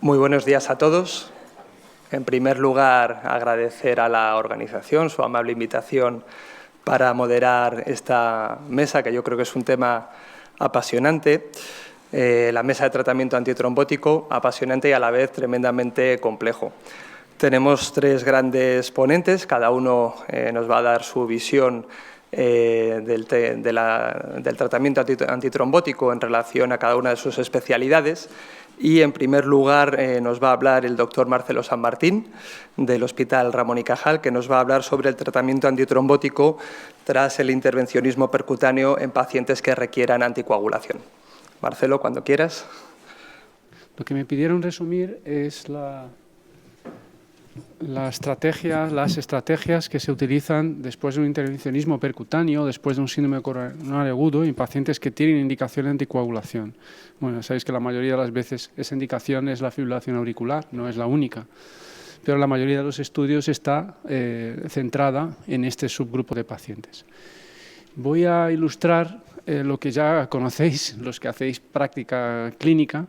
Muy buenos días a todos. En primer lugar, agradecer a la organización su amable invitación para moderar esta mesa, que yo creo que es un tema apasionante. La mesa de tratamiento antitrombótico, apasionante y a la vez tremendamente complejo. Tenemos tres grandes ponentes, cada uno nos va a dar su visión del tratamiento antitrombótico en relación a cada una de sus especialidades. Y, en primer lugar, nos va a hablar el doctor Marcelo San Martín, del Hospital Ramón y Cajal, que nos va a hablar sobre el tratamiento antitrombótico tras el intervencionismo percutáneo en pacientes que requieran anticoagulación. Marcelo, cuando quieras. Lo que me pidieron resumir es las estrategias que se utilizan después de un intervencionismo percutáneo, después de un síndrome coronario agudo en pacientes que tienen indicación de anticoagulación. Bueno, sabéis que la mayoría de las veces esa indicación es la fibrilación auricular, no es la única, pero la mayoría de los estudios está centrada en este subgrupo de pacientes. Voy a ilustrar lo que ya conocéis, los que hacéis práctica clínica,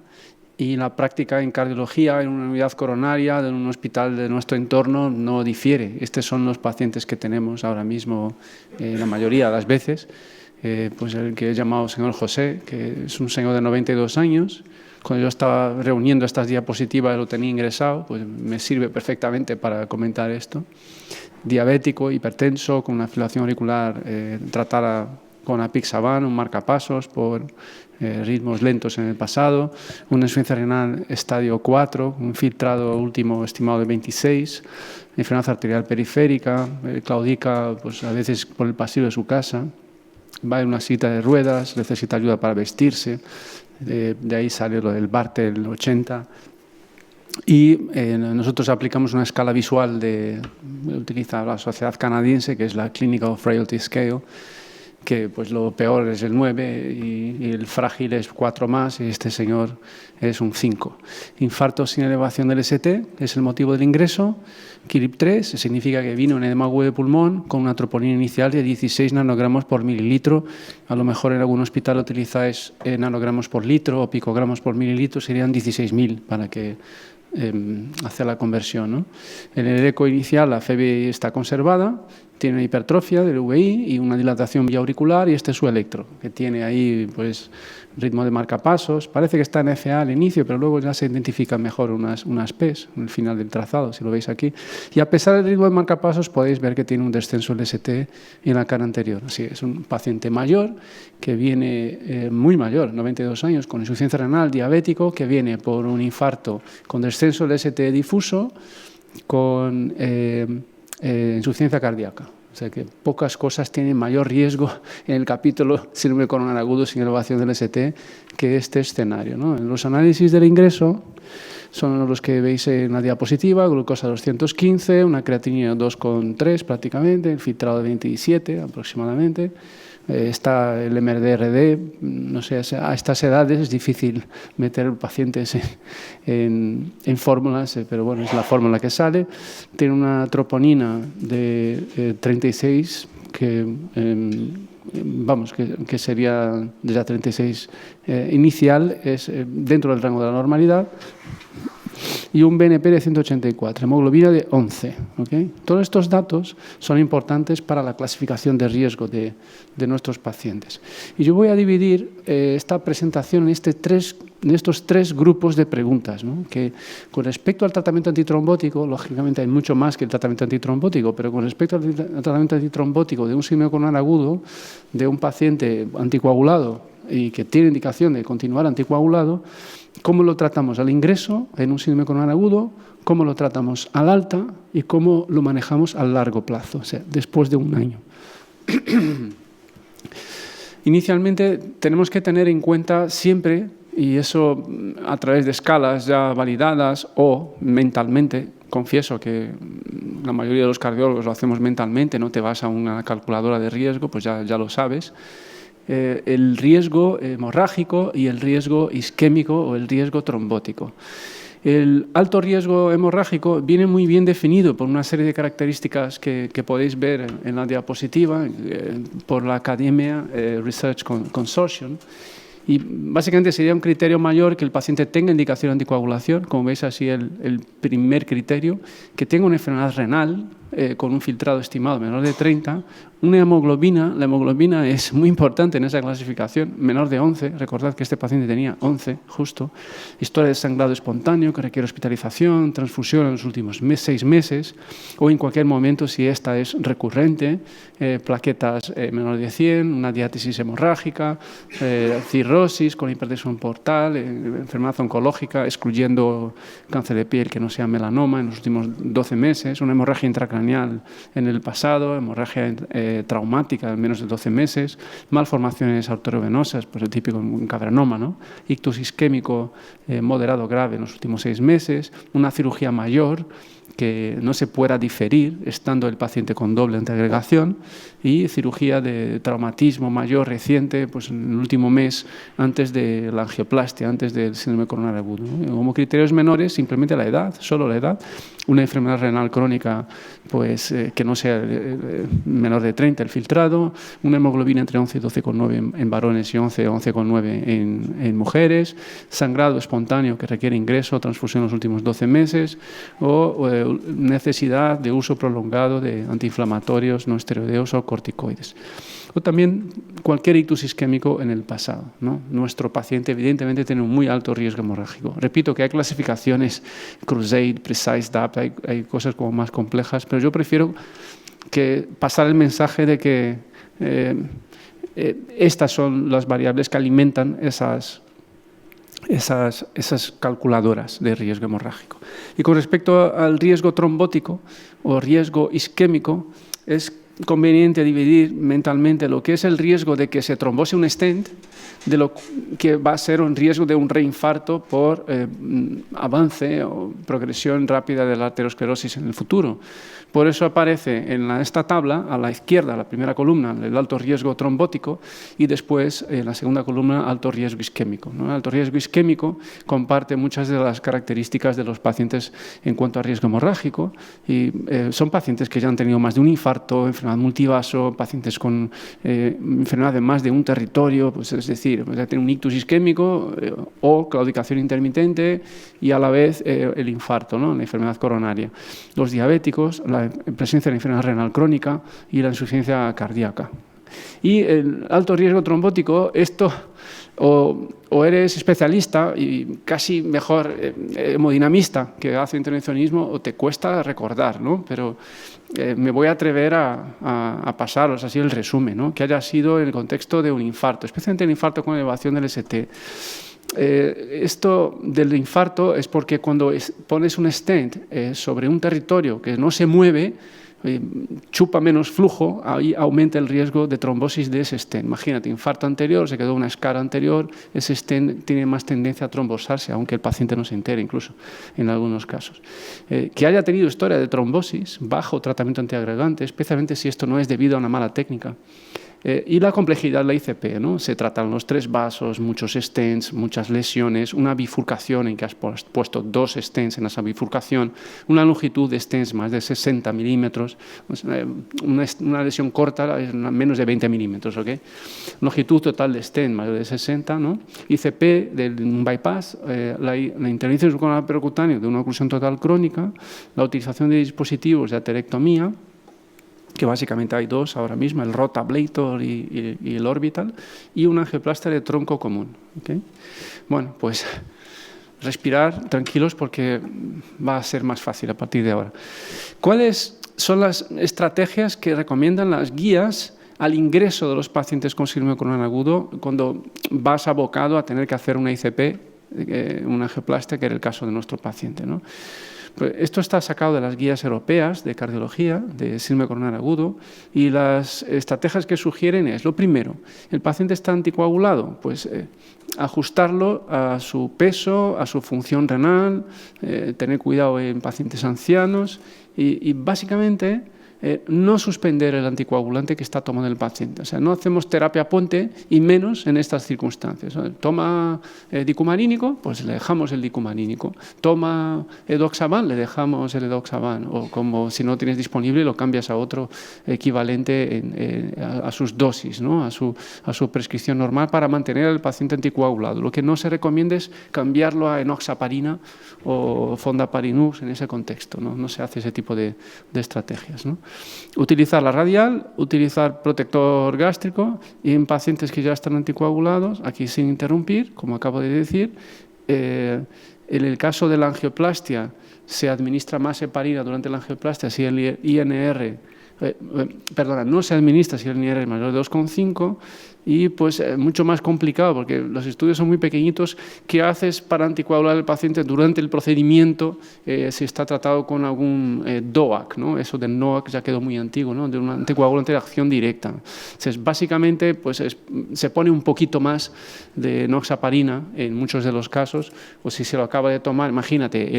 y la práctica en cardiología, en una unidad coronaria, en un hospital de nuestro entorno, no difiere. Estos son los pacientes que tenemos ahora mismo, la mayoría de las veces. Pues el que he llamado señor José, que es un señor de 92 años. Cuando yo estaba reuniendo estas diapositivas lo tenía ingresado, pues me sirve perfectamente para comentar esto. Diabético, hipertenso, con una fibrilación auricular tratada con apixaban, un marcapasos por ritmos lentos en el pasado, una insuficiencia renal estadio 4, un filtrado último estimado de 26, enfermedad arterial periférica, claudica pues, a veces por el pasillo de su casa, va en una silla de ruedas, necesita ayuda para vestirse, de ahí sale lo del Bartel 80. Y nosotros aplicamos una escala visual utiliza la sociedad canadiense, que es la Clinical Frailty Scale, que pues lo peor es el 9 y el frágil es 4 más y este señor es un 5. Infarto sin elevación del ST es el motivo del ingreso. KIRIP 3 significa que vino en edema agudo de pulmón con una troponina inicial de 16 nanogramos por mililitro. A lo mejor en algún hospital utilizáis nanogramos por litro o picogramos por mililitro, serían 16.000 para que hacer la conversión, ¿no? En el eco inicial la FEBI está conservada, tiene una hipertrofia del VI y una dilatación vía auricular, y este es su electro, que tiene ahí pues ritmo de marcapasos. Parece que está en FA al inicio, pero luego ya se identifican mejor unas P's en el final del trazado, si lo veis aquí. Y a pesar del ritmo de marcapasos podéis ver que tiene un descenso del ST en la cara anterior. Así es un paciente mayor que viene muy mayor, 92 años, con insuficiencia renal, diabético, que viene por un infarto con descenso del ST difuso, con insuficiencia cardíaca. O sea que pocas cosas tienen mayor riesgo en el capítulo síndrome coronario agudo sin elevación del ST que este escenario, ¿no? En los análisis del ingreso son los que veis en la diapositiva: glucosa 215, una creatinina 2,3 prácticamente, el filtrado de 27 aproximadamente. Está el MRD-RD, no sé, a estas edades es difícil meter pacientes en fórmulas, pero bueno, es la fórmula que sale. Tiene una troponina de 36, que que sería de la 36 inicial, es dentro del rango de la normalidad. Y un BNP de 184, hemoglobina de 11. ¿Okay? Todos estos datos son importantes para la clasificación de riesgo de nuestros pacientes. Y yo voy a dividir esta presentación en estos tres grupos de preguntas, ¿no? Que con respecto al tratamiento antitrombótico, lógicamente hay mucho más que el tratamiento antitrombótico, pero con respecto al tratamiento antitrombótico de un síndrome coronario agudo, de un paciente anticoagulado y que tiene indicación de continuar anticoagulado, ¿cómo lo tratamos al ingreso en un síndrome coronario agudo? ¿Cómo lo tratamos al alta? ¿Y cómo lo manejamos a largo plazo, o sea, después de un año? Inicialmente tenemos que tener en cuenta siempre, y eso a través de escalas ya validadas o mentalmente, confieso que la mayoría de los cardiólogos lo hacemos mentalmente, no te vas a una calculadora de riesgo, pues ya lo sabes. El riesgo hemorrágico y el riesgo isquémico o el riesgo trombótico. El alto riesgo hemorrágico viene muy bien definido por una serie de características que podéis ver en la diapositiva por la Academia Research Consortium. Y básicamente sería un criterio mayor que el paciente tenga indicación de anticoagulación, como veis así el primer criterio, que tenga una enfermedad renal con un filtrado estimado menor de 30, una hemoglobina, la hemoglobina es muy importante en esa clasificación, menor de 11, recordad que este paciente tenía 11 justo, historia de sangrado espontáneo que requiere hospitalización, transfusión en los últimos 6 meses o en cualquier momento si esta es recurrente, plaquetas menor de 100, una diátesis hemorrágica, cirrosis con hipertensión portal, enfermedad oncológica, excluyendo cáncer de piel que no sea melanoma en los últimos 12 meses, una hemorragia intracraneal en el pasado, hemorragia traumática en menos de 12 meses, malformaciones arteriovenosas, pues el típico encadrenoma, ¿no? Ictus isquémico moderado grave en los últimos 6 meses, una cirugía mayor que no se pueda diferir estando el paciente con doble antiagregación y cirugía de traumatismo mayor reciente pues en el último mes antes de la angioplastia, antes del síndrome coronario agudo, ¿no? Como criterios menores, simplemente la edad, solo la edad, una enfermedad renal crónica pues que no sea menor de 30 el filtrado, una hemoglobina entre 11 y 12,9 en varones y 11,9 en mujeres, sangrado espontáneo que requiere ingreso, transfusión en los últimos 12 meses o necesidad de uso prolongado de antiinflamatorios no esteroideos o corticoides. O también cualquier ictus isquémico en el pasado, ¿no? Nuestro paciente evidentemente tiene un muy alto riesgo hemorrágico. Repito que hay clasificaciones, Crusade, Precise, DAP, hay cosas como más complejas, pero yo prefiero que pasar el mensaje de que estas son las variables que alimentan esas calculadoras de riesgo hemorrágico. Y con respecto al riesgo trombótico o riesgo isquémico, es conveniente dividir mentalmente lo que es el riesgo de que se trombose un stent de lo que va a ser un riesgo de un reinfarto por avance o progresión rápida de la arteriosclerosis en el futuro. Por eso aparece en esta tabla, a la izquierda, la primera columna, el alto riesgo trombótico y después en la segunda columna, alto riesgo isquémico, ¿no? El alto riesgo isquémico comparte muchas de las características de los pacientes en cuanto a riesgo hemorrágico y son pacientes que ya han tenido más de un infarto, enfermedad multivaso, pacientes con enfermedad de más de un territorio, pues es decir, ya tienen un ictus isquémico o claudicación intermitente y a la vez el infarto, ¿no? La enfermedad coronaria. Los diabéticos, la presencia de la enfermedad renal crónica y la insuficiencia cardíaca. Y el alto riesgo trombótico, esto o eres especialista y casi mejor hemodinamista que hace intervencionismo o te cuesta recordar, ¿no? Pero me voy a atrever a pasaros así el resumen, ¿no? Que haya sido en el contexto de un infarto, especialmente el infarto con elevación del ST. Esto del infarto es porque cuando pones un stent sobre un territorio que no se mueve, chupa menos flujo, ahí aumenta el riesgo de trombosis de ese stent. Imagínate, infarto anterior, se quedó una escara anterior, ese stent tiene más tendencia a trombosarse, aunque el paciente no se entere incluso en algunos casos. Que haya tenido historia de trombosis bajo tratamiento antiagregante, especialmente si esto no es debido a una mala técnica. Y la complejidad de la ICP, ¿no? Se tratan los 3 vasos, muchos stents, muchas lesiones, una bifurcación en que has puesto 2 stents en esa bifurcación, una longitud de stents más de 60 milímetros, una lesión corta, menos de 20 milímetros, ¿ok? Longitud total de stent mayor de 60, ¿no? ICP de un bypass, la intervención subcoronal percutánea de una oclusión total crónica, la utilización de dispositivos de aterectomía, que básicamente hay 2 ahora mismo, el rotablator y el orbital, y una angioplastia de tronco común. ¿Okay? Bueno, pues respirar tranquilos porque va a ser más fácil a partir de ahora. ¿Cuáles son las estrategias que recomiendan las guías al ingreso de los pacientes con síndrome coronario agudo cuando vas abocado a tener que hacer una ICP, una angioplastia, que era el caso de nuestro paciente, ¿no? Esto está sacado de las guías europeas de cardiología, de síndrome coronario agudo, y las estrategias que sugieren es, lo primero, el paciente está anticoagulado, pues ajustarlo a su peso, a su función renal, tener cuidado en pacientes ancianos y básicamente no suspender el anticoagulante que está tomando el paciente. O sea, no hacemos terapia puente y menos en estas circunstancias. Toma dicumarínico, pues le dejamos el dicumarínico. Toma edoxaban, le dejamos el edoxaban. O como si no tienes disponible, lo cambias a otro equivalente a sus dosis, ¿no? a su prescripción normal para mantener al paciente anticoagulado. Lo que no se recomienda es cambiarlo a enoxaparina o fondaparinux en ese contexto. No se hace ese tipo de estrategias, ¿no? Utilizar la radial, utilizar protector gástrico y en pacientes que ya están anticoagulados, aquí sin interrumpir, como acabo de decir. En el caso de la angioplastia se administra más heparina durante la angioplastia si el INR, no se administra si el INR es mayor de 2,5 y pues mucho más complicado porque los estudios son muy pequeñitos. ¿Qué haces para anticoagular al paciente durante el procedimiento si está tratado con algún DOAC, ¿no? Eso del NOAC ya quedó muy antiguo, ¿no? De un anticoagulante de acción directa. Entonces, básicamente pues se pone un poquito más de enoxaparina en muchos de los casos, o si se lo acaba de tomar, imagínate,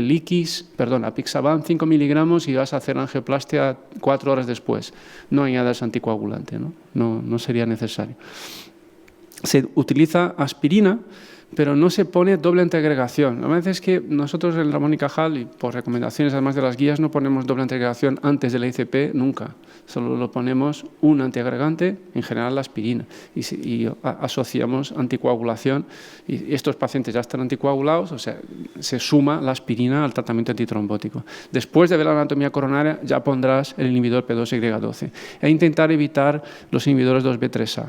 apixaban 5 miligramos y vas a hacer angioplastia 4 horas después. No añadas anticoagulante, ¿no? No sería necesario. Se utiliza aspirina, pero no se pone doble antiagregación. La verdad es que nosotros en Ramón y Cajal, y por recomendaciones además de las guías, no ponemos doble antiagregación antes de la ICP nunca. Solo lo ponemos un antiagregante, en general la aspirina, y asociamos anticoagulación. Y estos pacientes ya están anticoagulados, o sea, se suma la aspirina al tratamiento antitrombótico. Después de ver la anatomía coronaria, ya pondrás el inhibidor P2Y12. E intentar evitar los inhibidores 2B3A.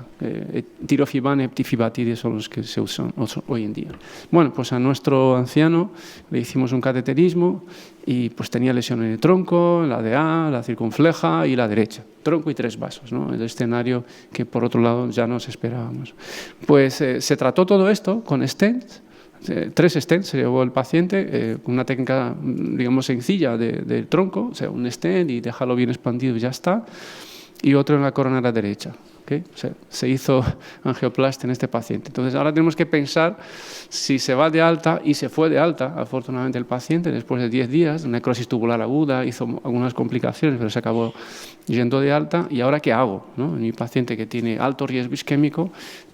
Tirofiban y eptifibatide son los que se usan hoy en día. Bueno, pues a nuestro anciano le hicimos un cateterismo y pues tenía lesión en el tronco, la DA, la circunfleja y la derecha. Tronco y 3 vasos, ¿no? El escenario que por otro lado ya nos esperábamos. Pues se trató todo esto con stents. 3 stents se llevó el paciente, con una técnica, digamos, sencilla del tronco, o sea, un stent y dejarlo bien expandido y ya está, y otro en la coronaria derecha. ¿Okay? O sea, se hizo angioplastia en este paciente. Entonces, ahora tenemos que pensar si se va de alta, y se fue de alta, afortunadamente, el paciente, después de 10 días, necrosis tubular aguda, hizo algunas complicaciones, pero se acabó yendo de alta. ¿Y ahora qué hago, ¿no? En mi paciente que tiene alto riesgo isquémico,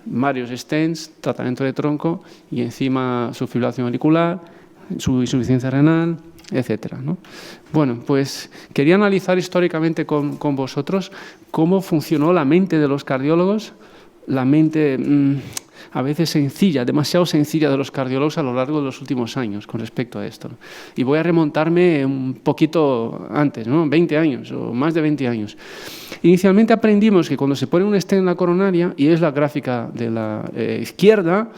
varios stents, tratamiento de tronco y encima su fibrilación auricular, su insuficiencia renal, etcétera, ¿no? Bueno, pues quería analizar históricamente con vosotros cómo funcionó la mente de los cardiólogos, la mente a veces sencilla, demasiado sencilla de los cardiólogos a lo largo de los últimos años con respecto a esto. Y voy a remontarme un poquito antes, ¿no? 20 años o más de 20 años. Inicialmente aprendimos que cuando se pone un stent en la coronaria, y es la gráfica de la izquierda,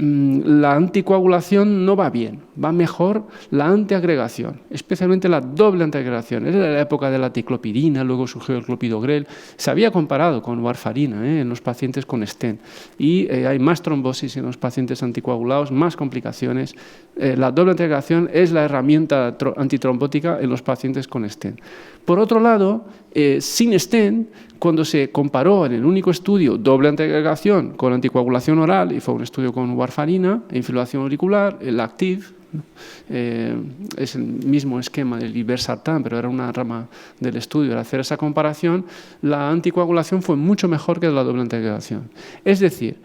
la anticoagulación no va bien, va mejor la antiagregación, especialmente la doble antiagregación. Era la época de la ticlopidina, luego surgió el clopidogrel. Se había comparado con warfarina en los pacientes con stent y hay más trombosis en los pacientes anticoagulados, más complicaciones. La doble antiagregación es la herramienta antitrombótica en los pacientes con stent. Por otro lado, sin stent, cuando se comparó en el único estudio doble antiagregación con anticoagulación oral, y fue un estudio con warfarina e infiltración auricular, el ACTIV, es el mismo esquema del ibersartán, pero era una rama del estudio. Al hacer esa comparación, la anticoagulación fue mucho mejor que la doble antiagregación. Es decir,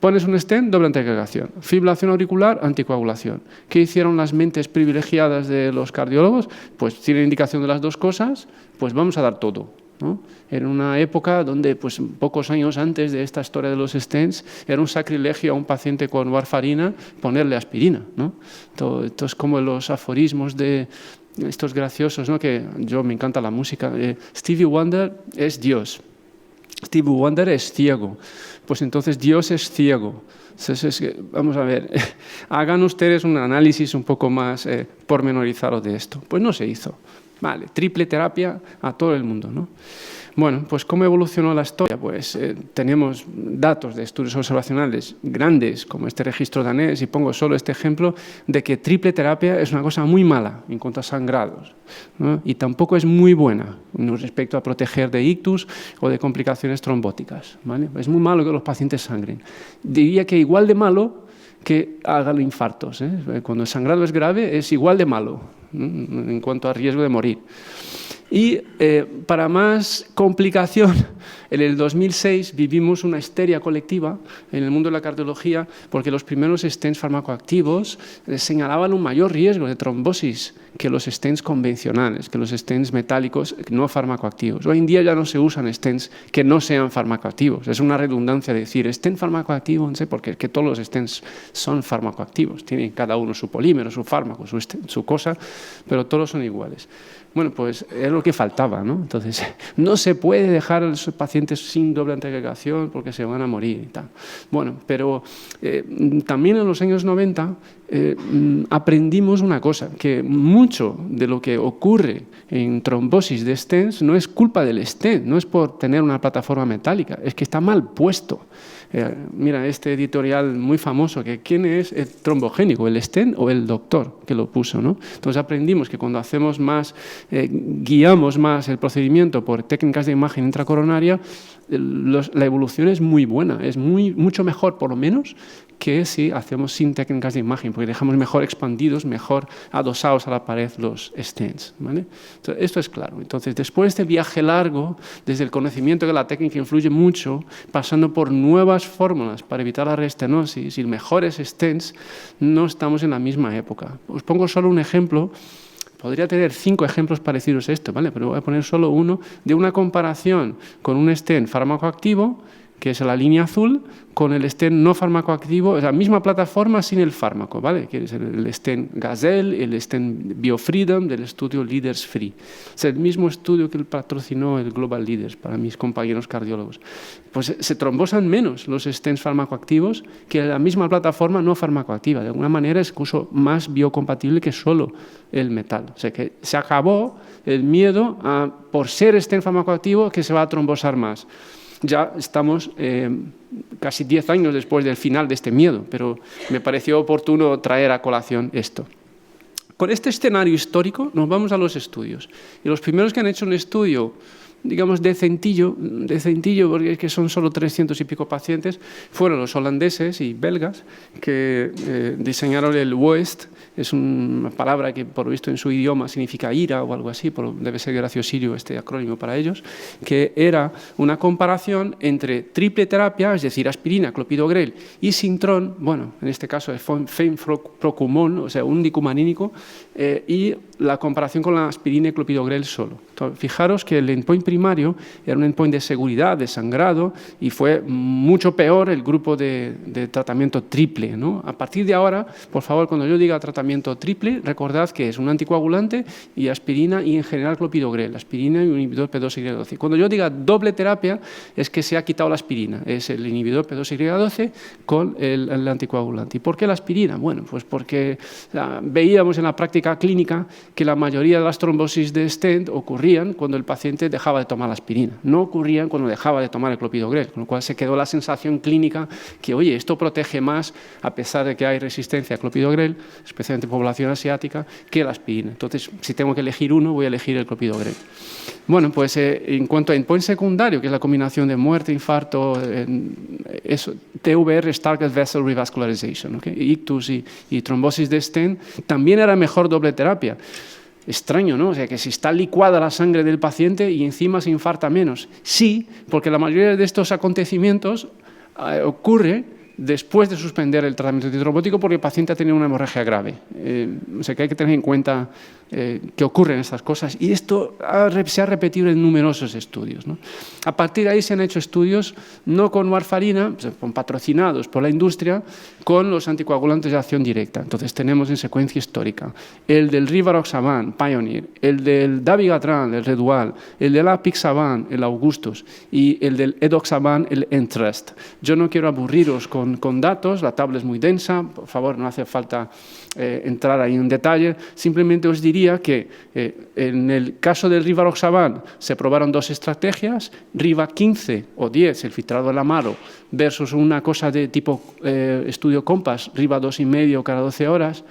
pones un stent, doble antiagregación, fibrilación auricular, anticoagulación. ¿Qué hicieron las mentes privilegiadas de los cardiólogos? Pues tienen indicación de las dos cosas, pues vamos a dar todo, ¿no? En una época donde, pues, pocos años antes de esta historia de los stents, era un sacrilegio a un paciente con warfarina ponerle aspirina, ¿no? Esto es como los aforismos de estos graciosos, ¿no? Que yo me encanta la música. Stevie Wonder es Dios, Stevie Wonder es ciego, pues entonces Dios es ciego. Vamos a ver, hagan ustedes un análisis un poco más pormenorizado de esto. Pues no se hizo. Vale, triple terapia a todo el mundo, ¿no? Bueno, pues ¿cómo evolucionó la historia? Pues tenemos datos de estudios observacionales grandes, como este registro danés, y pongo solo este ejemplo, de que triple terapia es una cosa muy mala en cuanto a sangrados, ¿no? Y tampoco es muy buena respecto a proteger de ictus o de complicaciones trombóticas, ¿vale? Es muy malo que los pacientes sangren. Diría que igual de malo que hagan infartos, ¿eh? Cuando el sangrado es grave es igual de malo, ¿no? En cuanto a riesgo de morir. Y para más complicación, en el 2006 vivimos una histeria colectiva en el mundo de la cardiología porque los primeros stents farmacoactivos señalaban un mayor riesgo de trombosis que los stents convencionales, que los stents metálicos no farmacoactivos. Hoy en día ya no se usan stents que no sean farmacoactivos. Es una redundancia decir stent farmacoactivo, no sé, porque es que todos los stents son farmacoactivos. Tienen cada uno su polímero, su fármaco, su cosa, pero todos son iguales. Bueno, pues es lo que faltaba, ¿no? Entonces, no se puede dejar a los pacientes sin doble antiagregación porque se van a morir y tal. Bueno, pero también en los años 90 aprendimos una cosa, que mucho de lo que ocurre en trombosis de stents no es culpa del stent, no es por tener una plataforma metálica, es que está mal puesto. Mira, este editorial muy famoso, que ¿quién es el trombogénico, el stent o el doctor que lo puso, ¿no? Entonces aprendimos que cuando hacemos más, guiamos más el procedimiento por técnicas de imagen intracoronaria, la evolución es muy buena, es mucho mejor por lo menos que si hacemos sin técnicas de imagen, porque dejamos mejor expandidos, mejor adosados a la pared los stents, ¿vale? Entonces, esto es claro. Entonces, después de este viaje largo, desde el conocimiento que la técnica influye mucho, pasando por nuevas fórmulas para evitar la restenosis y mejores stents, no estamos en la misma época. Os pongo solo un ejemplo. Podría tener 5 ejemplos parecidos a esto, ¿vale? Pero voy a poner solo uno de una comparación con un stent farmacoactivo, que es la línea azul, con el stent no farmacoactivo, es la misma plataforma sin el fármaco, ¿vale? Que es el stent Gazelle, el stent BioFreedom del estudio Leaders Free. Es el mismo estudio que patrocinó el Global Leaders para mis compañeros cardiólogos. Pues se trombosan menos los stents farmacoactivos que la misma plataforma no farmacoactiva. De alguna manera es incluso más biocompatible que solo el metal. O sea que se acabó el miedo por ser stent farmacoactivo que se va a trombosar más. Ya estamos casi 10 años después del final de este miedo, pero me pareció oportuno traer a colación esto. Con este escenario histórico nos vamos a los estudios. Y los primeros que han hecho un estudio, digamos, decentillo, porque es que son solo 300 y pico pacientes, fueron los holandeses y belgas que diseñaron el WOEST. Es una palabra que, por lo visto, en su idioma significa ira o algo así, debe ser graciosillo este acrónimo para ellos, que era una comparación entre triple terapia, es decir, aspirina, clopidogrel y sintrón, bueno, en este caso es fenflucumón, o sea, un dicumanínico, y la comparación con la aspirina y clopidogrel solo. Entonces, fijaros que el endpoint primario era un endpoint de seguridad, de sangrado, y fue mucho peor el grupo de tratamiento triple, ¿no? A partir de ahora, por favor, cuando yo diga tratamiento triple, recordad que es un anticoagulante y aspirina y en general clopidogrel, aspirina y un inhibidor P2Y12. Cuando yo diga doble terapia, es que se ha quitado la aspirina, es el inhibidor P2Y12 con el anticoagulante. ¿Y por qué la aspirina? Bueno, pues porque veíamos en la práctica clínica que la mayoría de las trombosis de stent ocurrían cuando el paciente dejaba de tomar la aspirina, no ocurrían cuando dejaba de tomar el clopidogrel, con lo cual se quedó la sensación clínica que, oye, esto protege más, a pesar de que hay resistencia a clopidogrel, especialmente en población asiática, que la aspirina. Entonces, si tengo que elegir uno, voy a elegir el clopidogrel. Bueno, pues en cuanto a endpoint secundario, que es la combinación de muerte, infarto, TVR, Target Vessel Revascularization, ¿okay? Ictus y trombosis de stent, también era mejor doble terapia. Extraño, ¿no? O sea, que si está licuada la sangre del paciente y encima se infarta menos. Sí, porque la mayoría de estos acontecimientos ocurre después de suspender el tratamiento antitrombótico porque el paciente ha tenido una hemorragia grave. O sea, que hay que tener en cuenta que ocurren estas cosas, y esto se ha repetido en numerosos estudios, ¿no? A partir de ahí se han hecho estudios no con warfarina, patrocinados por la industria, con los anticoagulantes de acción directa. Entonces tenemos en secuencia histórica el del Rivaroxaban, Pioneer, el del Dabigatran, el Redual, el del Apixaban, el Augustus, y el del Edoxaban, el Entrest. Yo no quiero aburriros con datos, la tabla es muy densa, por favor, no hace falta entrar ahí en detalle, simplemente os diría que en el caso del Rivaroxaban se probaron 2 estrategias, Riva 15 o 10, el filtrado del Amaro, versus una cosa de tipo estudio COMPAS, Riva 2,5 cada 12 horas,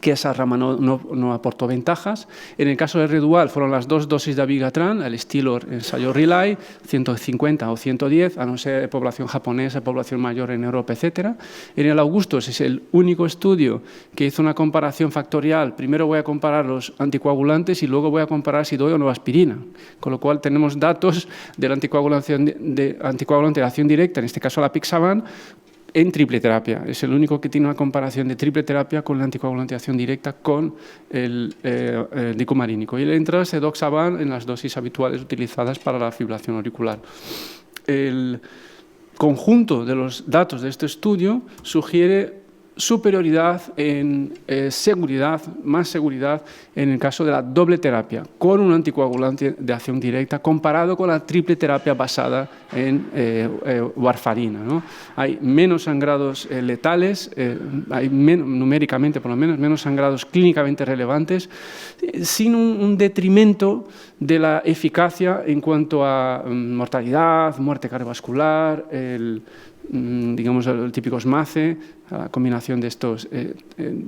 que esa rama no aportó ventajas. En el caso del Redual fueron las 2 dosis de abigatran, el estilo ensayo Relay, 150 o 110, a no ser población japonesa, población mayor en Europa, etc. En el Augustus es el único estudio que hizo una comparación factorial. Primero voy a comparar los anticoagulantes y luego voy a comparar si doy o no aspirina. Con lo cual tenemos datos de la anticoagulante de acción directa, en este caso la apixaban, en triple terapia. Es el único que tiene una comparación de triple terapia con la anticoagulante de acción directa con el dicumarínico. Y el entra es edoxaban en las dosis habituales utilizadas para la fibrilación auricular. El conjunto de los datos de este estudio sugiere superioridad en seguridad, más seguridad en el caso de la doble terapia con un anticoagulante de acción directa comparado con la triple terapia basada en warfarina, ¿no? Hay menos sangrados letales, hay numéricamente por lo menos menos sangrados clínicamente relevantes, sin un detrimento de la eficacia en cuanto a mortalidad, muerte cardiovascular, digamos el típico SMACE, la combinación de estos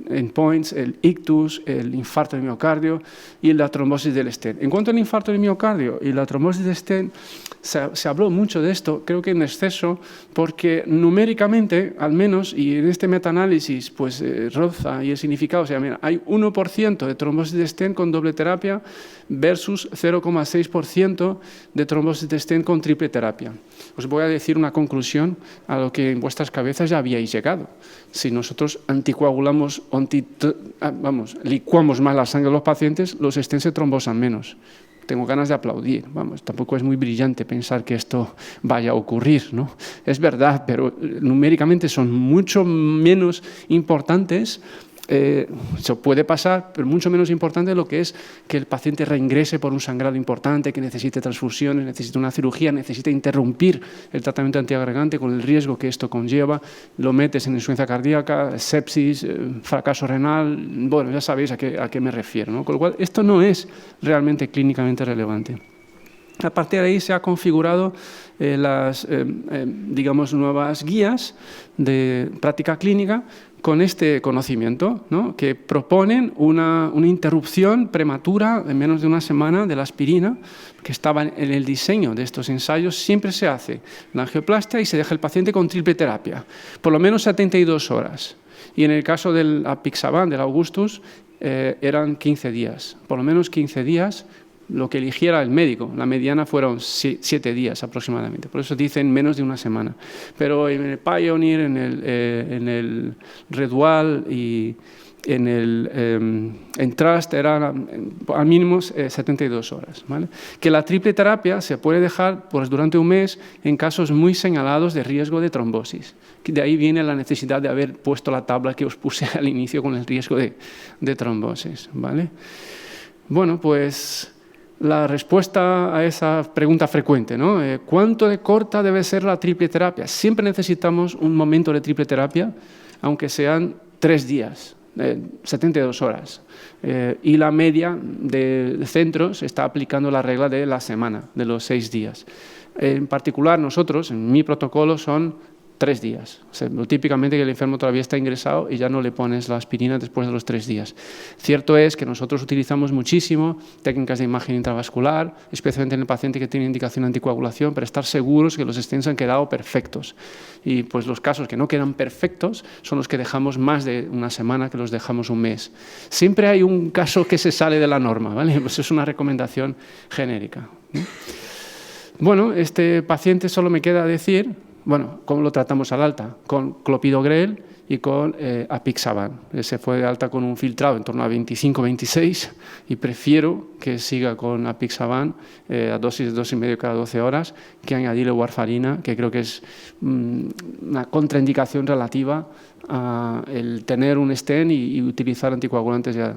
endpoints, el ictus, el infarto de miocardio y la trombosis del stent. En cuanto al infarto de miocardio y la trombosis del stent, se habló mucho de esto, creo que en exceso, porque numéricamente, al menos, y en este metaanálisis, pues roza y el significado, o sea, mira, hay 1% de trombosis de stent con doble terapia versus 0,6% de trombosis de stent con triple terapia. Os voy a decir una conclusión a lo que en vuestras cabezas ya habíais llegado. Si nosotros anticoagulamos, licuamos más la sangre de los pacientes, los stents se trombosan menos. Tengo ganas de aplaudir, tampoco es muy brillante pensar que esto vaya a ocurrir, ¿no? Es verdad, pero numéricamente son mucho menos importantes. Eso puede pasar, pero mucho menos importante lo que es que el paciente reingrese por un sangrado importante, que necesite transfusiones, necesite una cirugía, necesite interrumpir el tratamiento antiagregante con el riesgo que esto conlleva, lo metes en insuficiencia cardíaca, sepsis, fracaso renal, bueno, ya sabéis a qué me refiero, ¿no? Con lo cual, esto no es realmente clínicamente relevante. A partir de ahí se ha configurado las digamos, nuevas guías de práctica clínica con este conocimiento, ¿no? Que proponen una interrupción prematura en menos de una semana de la aspirina, que estaba en el diseño de estos ensayos. Siempre se hace la angioplastia y se deja el paciente con triple terapia, por lo menos 72 horas. Y en el caso del apixaban, del Augustus, eran 15 días, por lo menos 15 días, lo que eligiera el médico. La mediana fueron 7 días aproximadamente, por eso dicen menos de una semana. Pero en el Pioneer, en el Redual y en Trust eran al mínimo 72 horas, ¿vale? Que la triple terapia se puede dejar pues, durante un mes en casos muy señalados de riesgo de trombosis. De ahí viene la necesidad de haber puesto la tabla que os puse al inicio con el riesgo de trombosis, ¿vale? Bueno, pues la respuesta a esa pregunta frecuente, ¿no? ¿Cuánto de corta debe ser la triple terapia? Siempre necesitamos un momento de triple terapia, aunque sean 3 días, 72 horas. Y la media de centros está aplicando la regla de la semana, de los 6 días. En particular, nosotros, en mi protocolo, son 3 días. O sea, típicamente que el enfermo todavía está ingresado y ya no le pones la aspirina después de los 3 días. Cierto es que nosotros utilizamos muchísimo técnicas de imagen intravascular, especialmente en el paciente que tiene indicación de anticoagulación, para estar seguros que los stents han quedado perfectos. Y pues los casos que no quedan perfectos son los que dejamos más de una semana, que los dejamos un mes. Siempre hay un caso que se sale de la norma, ¿vale? Pues es una recomendación genérica. Bueno, este paciente solo me queda decir, bueno, ¿cómo lo tratamos al alta? Con clopidogrel y con apixaban. Se fue de alta con un filtrado en torno a 25-26 y prefiero que siga con apixaban a dosis de 2,5 cada 12 horas que añadirle warfarina, que creo que es una contraindicación relativa a el tener un stent y utilizar anticoagulantes ya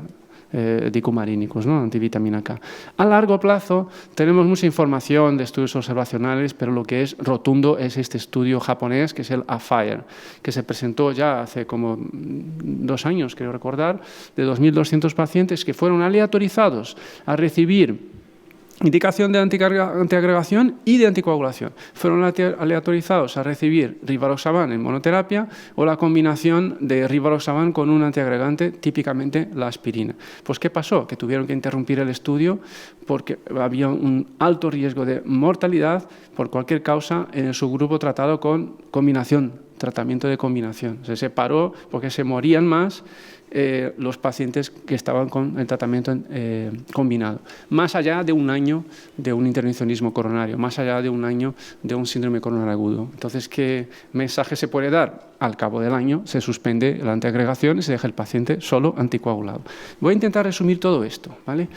dicumarínicos, ¿no? Antivitamina K. A largo plazo tenemos mucha información de estudios observacionales, pero lo que es rotundo es este estudio japonés, que es el AFIRE, que se presentó ya hace como 2 años, creo recordar, de 2.200 pacientes que fueron aleatorizados a recibir Indicación de antiagregación y de anticoagulación. Fueron aleatorizados a recibir rivaroxaban en monoterapia o la combinación de rivaroxaban con un antiagregante, típicamente la aspirina. Pues, ¿qué pasó? Que tuvieron que interrumpir el estudio porque había un alto riesgo de mortalidad por cualquier causa en el subgrupo tratado con tratamiento de combinación. Se separó porque se morían más los pacientes que estaban con el tratamiento combinado, más allá de un año de un intervencionismo coronario, más allá de un año de un síndrome coronario agudo. Entonces, ¿qué mensaje se puede dar? Al cabo del año se suspende la antiagregación y se deja el paciente solo anticoagulado. Voy a intentar resumir todo esto, ¿vale?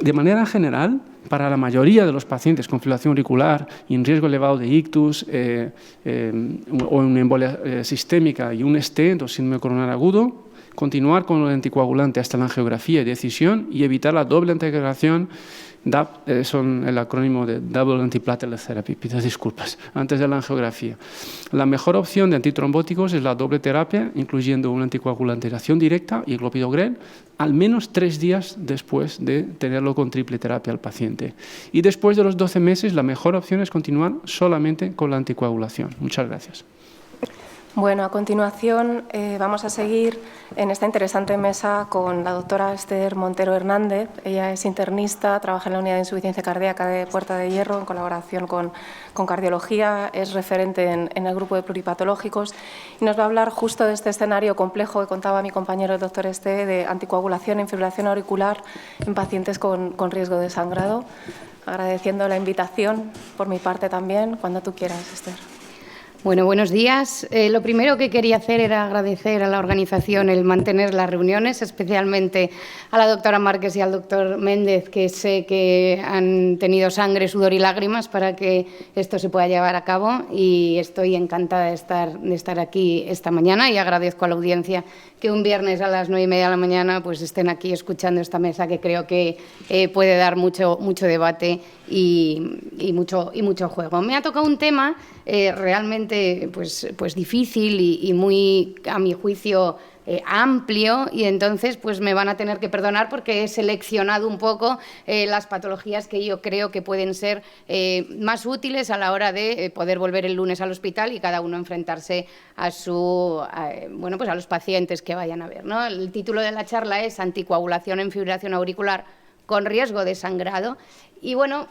De manera general, para la mayoría de los pacientes con fibrilación auricular y en riesgo elevado de ictus o una embolia sistémica y un stent o síndrome coronario agudo, continuar con el anticoagulante hasta la angiografía y decisión y evitar la doble antiagregación. DAP son el acrónimo de Double Antiplatelet Therapy, pido disculpas, antes de la angiografía. La mejor opción de antitrombóticos es la doble terapia, incluyendo una anticoagulante de acción directa y clopidogrel, al menos 3 días después de tenerlo con triple terapia al paciente. Y después de los 12 meses, la mejor opción es continuar solamente con la anticoagulación. Muchas gracias. Bueno, a continuación vamos a seguir en esta interesante mesa con la doctora Esther Montero Hernández. Ella es internista, trabaja en la unidad de insuficiencia cardíaca de Puerta de Hierro en colaboración con cardiología, es referente en el grupo de pluripatológicos y nos va a hablar justo de este escenario complejo que contaba mi compañero el doctor Este de anticoagulación en fibrilación auricular en pacientes con riesgo de sangrado. Agradeciendo la invitación por mi parte también, cuando tú quieras, Esther. Bueno, buenos días. Lo primero que quería hacer era agradecer a la organización el mantener las reuniones, especialmente a la doctora Márquez y al doctor Méndez, que sé que han tenido sangre, sudor y lágrimas para que esto se pueda llevar a cabo, y estoy encantada de estar aquí esta mañana y agradezco a la audiencia que un viernes a las 9:30 de la mañana pues estén aquí escuchando esta mesa, que creo que puede dar mucho debate y mucho juego. Me ha tocado un tema realmente pues difícil y muy, a mi juicio, amplio, y entonces pues me van a tener que perdonar porque he seleccionado un poco las patologías que yo creo que pueden ser más útiles a la hora de poder volver el lunes al hospital y cada uno enfrentarse a a los pacientes que vayan a ver, ¿no? El título de la charla es Anticoagulación en fibrilación auricular con riesgo de sangrado. Y bueno,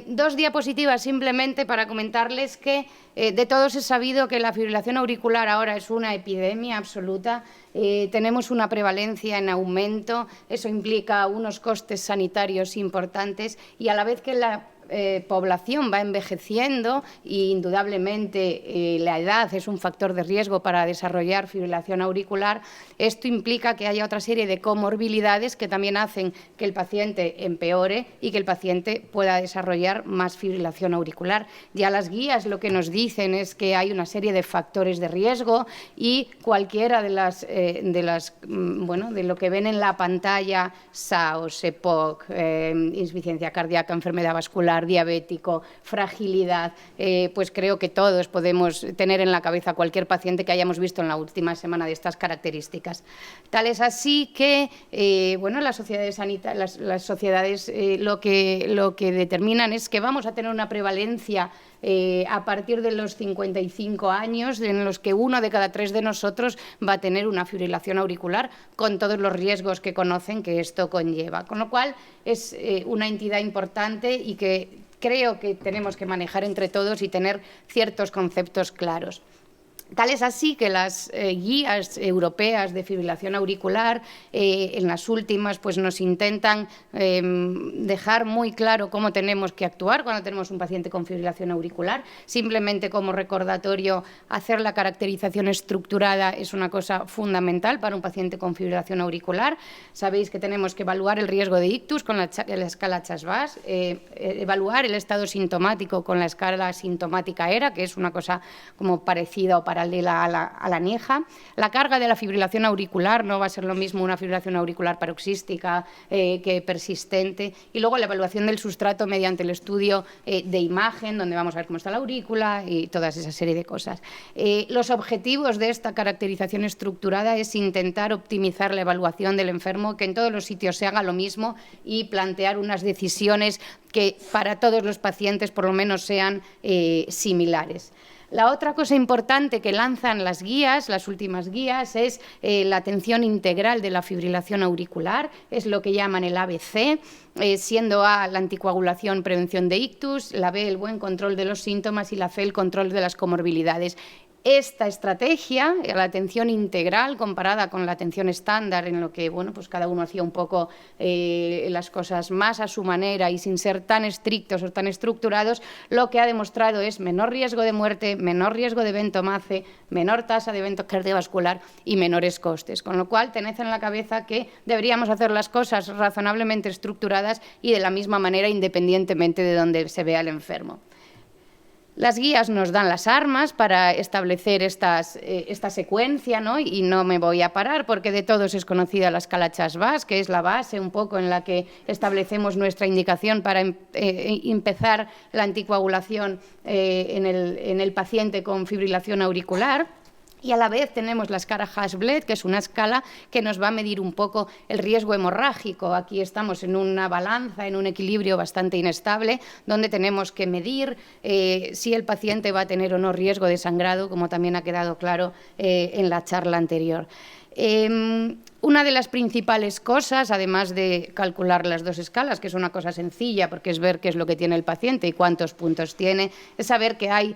2 diapositivas simplemente para comentarles que de todos es sabido que la fibrilación auricular ahora es una epidemia absoluta. Tenemos una prevalencia en aumento, eso implica unos costes sanitarios importantes y a la vez que la población va envejeciendo y indudablemente la edad es un factor de riesgo para desarrollar fibrilación auricular, esto implica que haya otra serie de comorbilidades que también hacen que el paciente empeore y que el paciente pueda desarrollar más fibrilación auricular. Ya las guías lo que nos dicen es que hay una serie de factores de riesgo y cualquiera de lo que ven en la pantalla, SAOS, EPOC, insuficiencia cardíaca, enfermedad vascular, diabético, fragilidad, pues creo que todos podemos tener en la cabeza cualquier paciente que hayamos visto en la última semana de estas características. Tal es así que las sociedades lo que determinan es que vamos a tener una prevalencia a partir de los 55 años en los que 1 de cada 3 de nosotros va a tener una fibrilación auricular con todos los riesgos que conocen que esto conlleva. Con lo cual es una entidad importante y que creo que tenemos que manejar entre todos y tener ciertos conceptos claros. Tal es así que las guías europeas de fibrilación auricular, en las últimas, pues nos intentan dejar muy claro cómo tenemos que actuar cuando tenemos un paciente con fibrilación auricular. Simplemente como recordatorio, hacer la caracterización estructurada es una cosa fundamental para un paciente con fibrilación auricular. Sabéis que tenemos que evaluar el riesgo de ictus con la escala CHAS-VAS, evaluar el estado sintomático con la escala sintomática ERA, que es una cosa como parecida o paralela paralela a la aneja. La carga de la fibrilación auricular no va a ser lo mismo una fibrilación auricular paroxística que persistente. Y luego la evaluación del sustrato mediante el estudio de imagen, donde vamos a ver cómo está la aurícula y toda esa serie de cosas. Los objetivos de esta caracterización estructurada es intentar optimizar la evaluación del enfermo, que en todos los sitios se haga lo mismo y plantear unas decisiones que para todos los pacientes por lo menos sean similares. La otra cosa importante que lanzan las guías, las últimas guías, es la atención integral de la fibrilación auricular, es lo que llaman el ABC, siendo A la anticoagulación, prevención de ictus, la B el buen control de los síntomas y la C el control de las comorbilidades. Esta estrategia, la atención integral comparada con la atención estándar, en lo que bueno, pues cada uno hacía un poco las cosas más a su manera y sin ser tan estrictos o tan estructurados, lo que ha demostrado es menor riesgo de muerte, menor riesgo de evento MACE, menor tasa de evento cardiovascular y menores costes. Con lo cual, tened en la cabeza que deberíamos hacer las cosas razonablemente estructuradas y de la misma manera independientemente de donde se vea el enfermo. Las guías nos dan las armas para establecer esta secuencia, ¿no? Y no me voy a parar porque de todos es conocida la escala Chas-Bas, que es la base un poco en la que establecemos nuestra indicación para empezar la anticoagulación en el paciente con fibrilación auricular. Y a la vez tenemos la escala Hash-Bled, que es una escala que nos va a medir un poco el riesgo hemorrágico. Aquí estamos en una balanza, en un equilibrio bastante inestable, donde tenemos que medir si el paciente va a tener o no riesgo de sangrado, como también ha quedado claro en la charla anterior. Una de las principales cosas, además de calcular las dos escalas, que es una cosa sencilla porque es ver qué es lo que tiene el paciente y cuántos puntos tiene, es saber que hay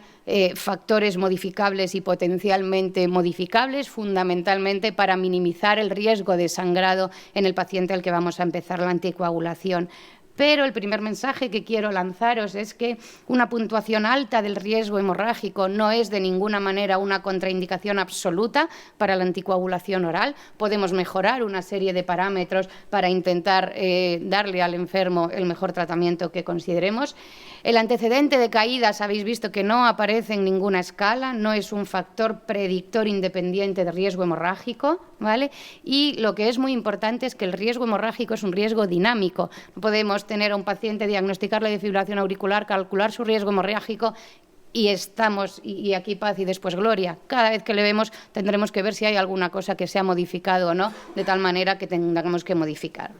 factores modificables y potencialmente modificables, fundamentalmente para minimizar el riesgo de sangrado en el paciente al que vamos a empezar la anticoagulación. Pero el primer mensaje que quiero lanzaros es que una puntuación alta del riesgo hemorrágico no es de ninguna manera una contraindicación absoluta para la anticoagulación oral. Podemos mejorar una serie de parámetros para intentar darle al enfermo el mejor tratamiento que consideremos. El antecedente de caídas, habéis visto que no aparece en ninguna escala, no es un factor predictor independiente de riesgo hemorrágico, ¿vale? Y lo que es muy importante es que el riesgo hemorrágico es un riesgo dinámico. No podemos tener a un paciente, diagnosticarle de fibrilación auricular, calcular su riesgo hemorrágico y aquí paz y después gloria. Cada vez que le vemos tendremos que ver si hay alguna cosa que se ha modificado o no, de tal manera que tengamos que modificar.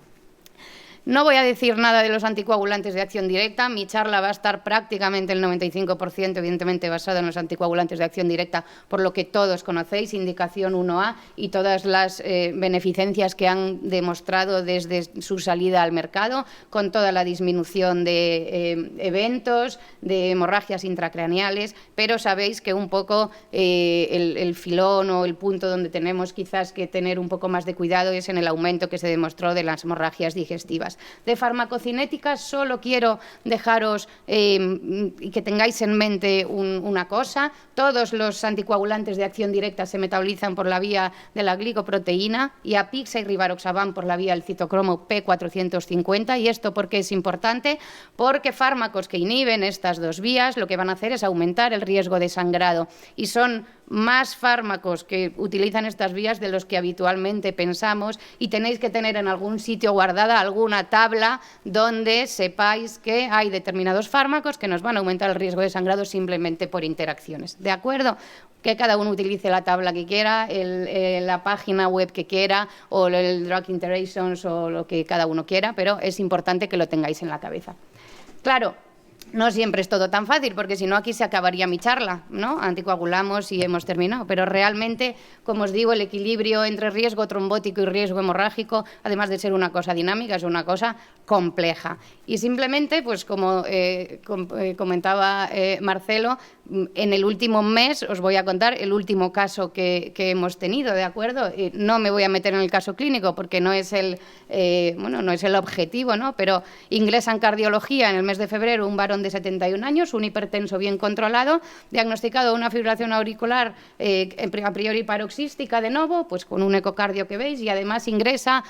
No voy a decir nada de los anticoagulantes de acción directa. Mi charla va a estar prácticamente el 95%, evidentemente, basada en los anticoagulantes de acción directa, por lo que todos conocéis, indicación 1A, y todas las beneficencias que han demostrado desde su salida al mercado, con toda la disminución de eventos, de hemorragias intracraneales, pero sabéis que un poco el filón o el punto donde tenemos quizás que tener un poco más de cuidado es en el aumento que se demostró de las hemorragias digestivas. De farmacocinética solo quiero dejaros y que tengáis en mente una cosa. Todos los anticoagulantes de acción directa se metabolizan por la vía de la glicoproteína y Apixa y Rivaroxaban por la vía del citocromo P450. ¿Y esto por qué es importante? Porque fármacos que inhiben estas dos vías lo que van a hacer es aumentar el riesgo de sangrado y son más fármacos que utilizan estas vías de los que habitualmente pensamos y tenéis que tener en algún sitio guardada alguna tabla donde sepáis que hay determinados fármacos que nos van a aumentar el riesgo de sangrado simplemente por interacciones. ¿De acuerdo? Que cada uno utilice la tabla que quiera, la página web que quiera o el Drug Interactions o lo que cada uno quiera, pero es importante que lo tengáis en la cabeza. Claro, no siempre es todo tan fácil, porque si no aquí se acabaría mi charla, ¿no? Anticoagulamos y hemos terminado, pero realmente, como os digo, el equilibrio entre riesgo trombótico y riesgo hemorrágico, además de ser una cosa dinámica, es una cosa compleja. Y simplemente, pues como comentaba Marcelo, en el último mes os voy a contar el último caso que hemos tenido, ¿de acuerdo? No me voy a meter en el caso clínico porque no es el objetivo, ¿no? Pero ingresa en cardiología en el mes de febrero un varón de 71 años, un hipertenso bien controlado, diagnosticado una fibrilación auricular a priori paroxística de novo, pues con un ecocardio que veis, y además ingresa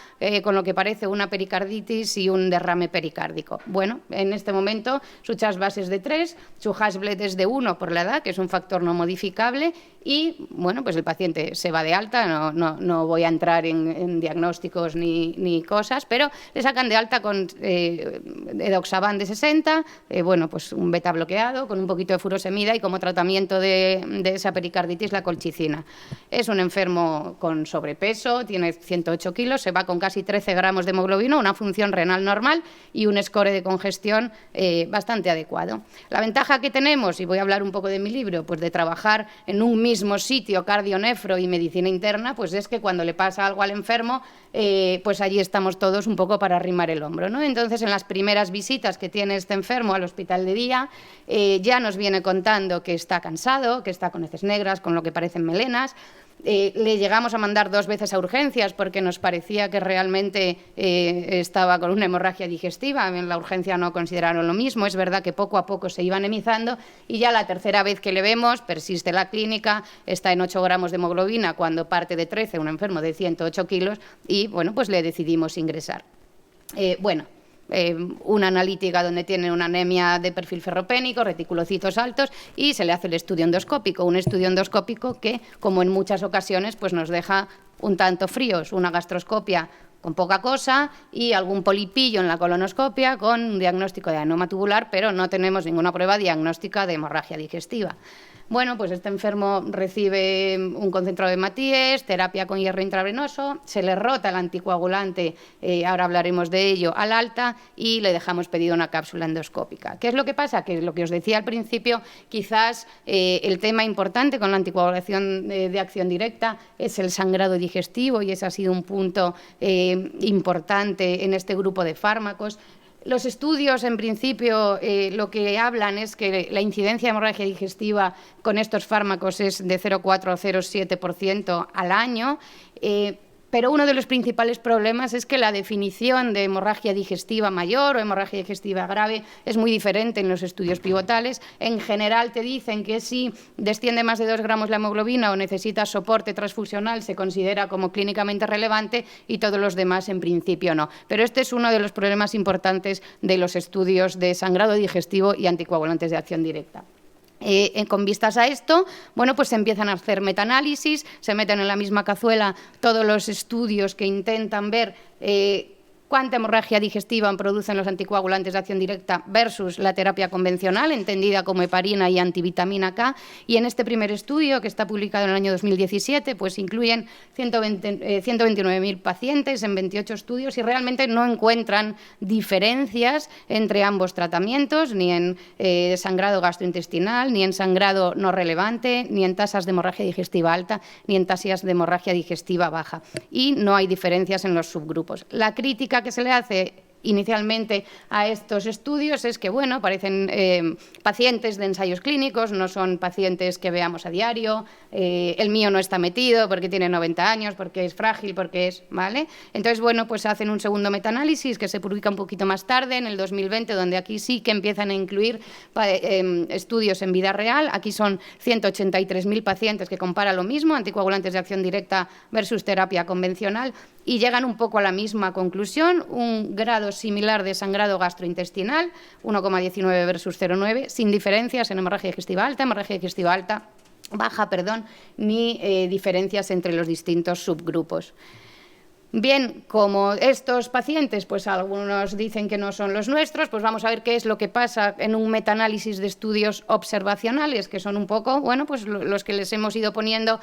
con lo que parece una pericarditis y un derrame pericárdico. Bueno, en este momento su Chas-Bas es de 3, su Hash-Bled es de 1 por la edad, que es un factor no modificable, y, bueno, pues el paciente se va de alta, no voy a entrar en diagnósticos ni cosas, pero le sacan de alta con edoxaban de 60, bueno, pues un beta bloqueado con un poquito de furosemida y como tratamiento de esa pericarditis la colchicina. Es un enfermo con sobrepeso, tiene 108 kilos, se va con casi 13 gramos de hemoglobina, una función renal normal y un score de congestión bastante adecuado. La ventaja que tenemos, y voy a hablar un poco de mi libro, pues de trabajar en un mismo sitio, cardio-nefro y medicina interna, pues es que cuando le pasa algo al enfermo, pues allí estamos todos un poco para arrimar el hombro, ¿no? Entonces, en las primeras visitas que tiene este enfermo al hospital de día, ya nos viene contando que está cansado, que está con heces negras, con lo que parecen melenas. Le llegamos a mandar 2 veces a urgencias porque nos parecía que realmente estaba con una hemorragia digestiva. En la urgencia no consideraron lo mismo. Es verdad que poco a poco se iba anemizando y ya la tercera vez que le vemos persiste la clínica, está en 8 gramos de hemoglobina cuando parte de 13, un enfermo de 108 kilos y, bueno, pues le decidimos ingresar. Una analítica donde tiene una anemia de perfil ferropénico, reticulocitos altos y se le hace el estudio endoscópico, un estudio endoscópico que, como en muchas ocasiones, pues nos deja un tanto fríos, una gastroscopia con poca cosa y algún polipillo en la colonoscopia con un diagnóstico de adenoma tubular, pero no tenemos ninguna prueba diagnóstica de hemorragia digestiva. Bueno, pues este enfermo recibe un concentrado de Matías, terapia con hierro intravenoso, se le rota el anticoagulante, ahora hablaremos de ello, al alta y le dejamos pedido una cápsula endoscópica. ¿Qué es lo que pasa? Que lo que os decía al principio, quizás el tema importante con la anticoagulación de acción directa es el sangrado digestivo y ese ha sido un punto importante en este grupo de fármacos. Los estudios, en principio, lo que hablan es que la incidencia de hemorragia digestiva con estos fármacos es de 0,4 a 0,7% al año, pero uno de los principales problemas es que la definición de hemorragia digestiva mayor o hemorragia digestiva grave es muy diferente en los estudios pivotales. En general te dicen que si desciende más de 2 gramos la hemoglobina o necesita soporte transfusional se considera como clínicamente relevante y todos los demás en principio no. Pero este es uno de los problemas importantes de los estudios de sangrado digestivo y anticoagulantes de acción directa. Con vistas a esto, bueno, pues se empiezan a hacer metaanálisis, se meten en la misma cazuela todos los estudios que intentan ver cuánta hemorragia digestiva producen los anticoagulantes de acción directa versus la terapia convencional, entendida como heparina y antivitamina K. Y en este primer estudio, que está publicado en el año 2017, pues incluyen 129.000 pacientes en 28 estudios y realmente no encuentran diferencias entre ambos tratamientos, ni en sangrado gastrointestinal, ni en sangrado no relevante, ni en tasas de hemorragia digestiva alta, ni en tasas de hemorragia digestiva baja. Y no hay diferencias en los subgrupos. La crítica que se le hace inicialmente a estos estudios es que, bueno, parecen pacientes de ensayos clínicos, no son pacientes que veamos a diario, el mío no está metido porque tiene 90 años, porque es frágil, porque es, ¿vale? Entonces, bueno, pues hacen un segundo metaanálisis que se publica un poquito más tarde, en el 2020, donde aquí sí que empiezan a incluir estudios en vida real. Aquí son 183.000 pacientes que comparan lo mismo, anticoagulantes de acción directa versus terapia convencional, y llegan un poco a la misma conclusión, un grado similar de sangrado gastrointestinal, 1,19 versus 0,9, sin diferencias en hemorragia digestiva alta, baja, ni diferencias entre los distintos subgrupos. Bien, como estos pacientes, pues algunos dicen que no son los nuestros, pues vamos a ver qué es lo que pasa en un metaanálisis de estudios observacionales, que son un poco, bueno, pues los que les hemos ido poniendo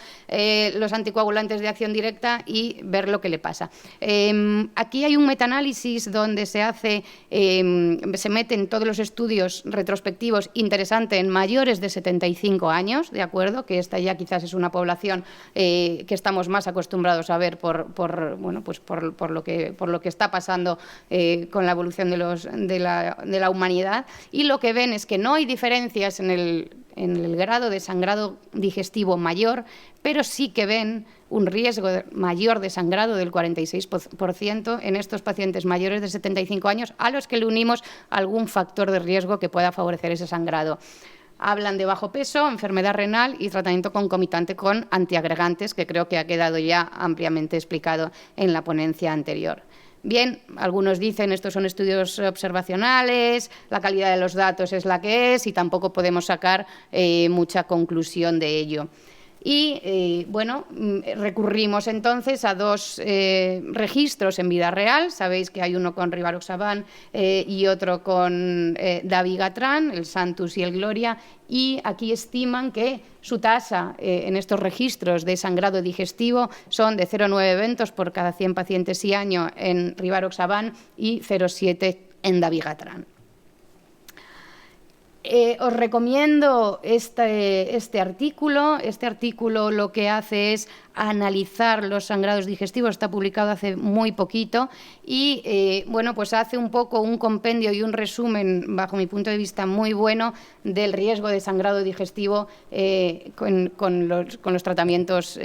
los anticoagulantes de acción directa y ver lo que le pasa. Aquí hay un metaanálisis donde se meten todos los estudios retrospectivos interesantes en mayores de 75 años, ¿de acuerdo? Que esta ya quizás es una población que estamos más acostumbrados a ver por lo que está pasando con la evolución de la humanidad, y lo que ven es que no hay diferencias en el grado de sangrado digestivo mayor, pero sí que ven un riesgo mayor de sangrado del 46% en estos pacientes mayores de 75 años a los que le unimos algún factor de riesgo que pueda favorecer ese sangrado. Hablan de bajo peso, enfermedad renal y tratamiento concomitante con antiagregantes, que creo que ha quedado ya ampliamente explicado en la ponencia anterior. Bien, algunos dicen estos son estudios observacionales, la calidad de los datos es la que es y tampoco podemos sacar mucha conclusión de ello. Y, bueno, recurrimos entonces a dos registros en vida real. Sabéis que hay uno con rivaroxaban y otro con dabigatran, el Santus y el Gloria, y aquí estiman que su tasa en estos registros de sangrado digestivo son de 0,9 eventos por cada 100 pacientes y año en rivaroxaban y 0,7 en dabigatran. Os recomiendo este artículo. Este artículo lo que hace es analizar los sangrados digestivos, está publicado hace muy poquito y bueno, pues hace un poco un compendio y un resumen, bajo mi punto de vista, muy bueno del riesgo de sangrado digestivo con los tratamientos,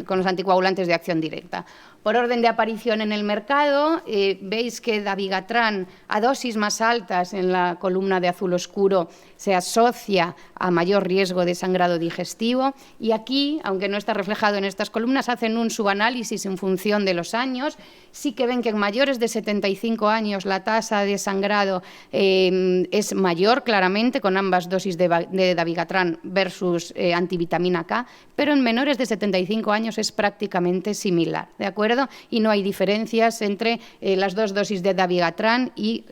con los anticoagulantes de acción directa. Por orden de aparición en el mercado, veis que dabigatran a dosis más altas en la columna de azul oscuro se asocia a mayor riesgo de sangrado digestivo y aquí, aunque no está reflejado en estas columnas, hacen un subanálisis en función de los años. Sí que ven que en mayores de 75 años la tasa de sangrado es mayor claramente con ambas dosis de dabigatran versus antivitamina K, pero en menores de 75 años es prácticamente similar, ¿de acuerdo? Y no hay diferencias entre las dos dosis de dabigatran y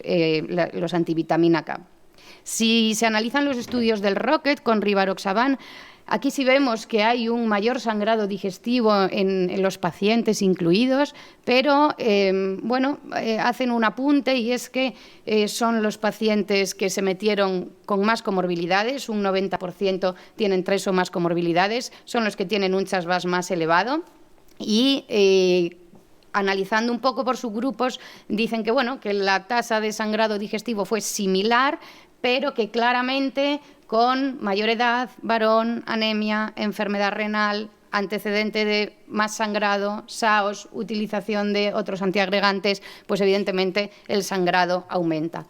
los antivitamina K. Si se analizan los estudios del ROCKET con rivaroxaban, aquí sí vemos que hay un mayor sangrado digestivo en los pacientes incluidos, pero bueno, hacen un apunte y es que son los pacientes que se metieron con más comorbilidades, un 90% tienen 3 o más comorbilidades, son los que tienen un chas-VAS más elevado y analizando un poco por subgrupos, dicen que, bueno, que la tasa de sangrado digestivo fue similar, pero que claramente con mayor edad, varón, anemia, enfermedad renal, antecedente de más sangrado, SAOS, utilización de otros antiagregantes, pues evidentemente el sangrado aumenta.